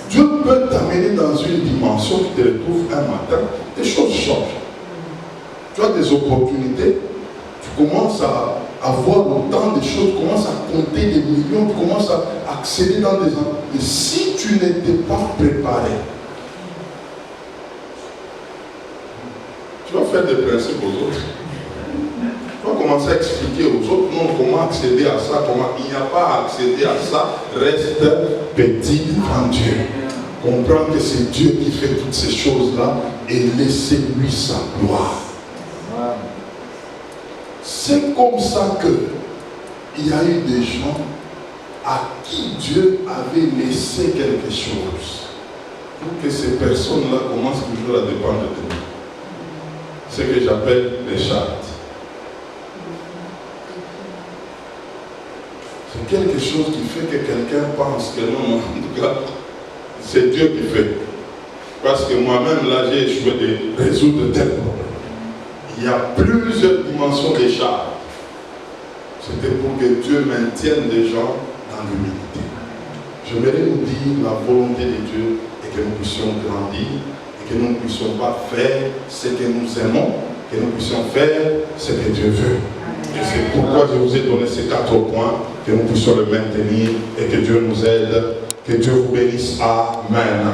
Dieu peut t'amener dans une dimension qui te retrouve un matin, des choses changent. Tu as des opportunités, tu commences à avoir autant de choses, tu commences à compter des millions, tu commences à accéder dans des endroits. Et si tu n'étais pas préparé, tu vas faire des principes aux autres. Tu vas commencer à expliquer aux autres, non, comment accéder à ça, comment il n'y a pas à accéder à ça, reste petit en Dieu. Comprends que c'est Dieu qui fait toutes ces choses-là et laissez-lui sa gloire. C'est comme ça qu'il y a eu des gens à qui Dieu avait laissé quelque chose pour que ces personnes-là commencent toujours à dépendre de lui. Ce que j'appelle les chartes. C'est quelque chose qui fait que quelqu'un pense que non, en tout cas, c'est Dieu qui fait. Parce que moi-même, là, j'ai échoué de résoudre tel problème. Il y a plusieurs dimensions des chartes. C'était pour que Dieu maintienne les gens dans l'humilité. J'aimerais nous dire la volonté de Dieu et que nous puissions grandir. Que nous ne puissions pas faire ce que nous aimons, que nous puissions faire ce que Dieu veut. Et c'est pourquoi je vous ai donné ces 4 points, que nous puissions le maintenir et que Dieu nous aide. Que Dieu vous bénisse. Amen.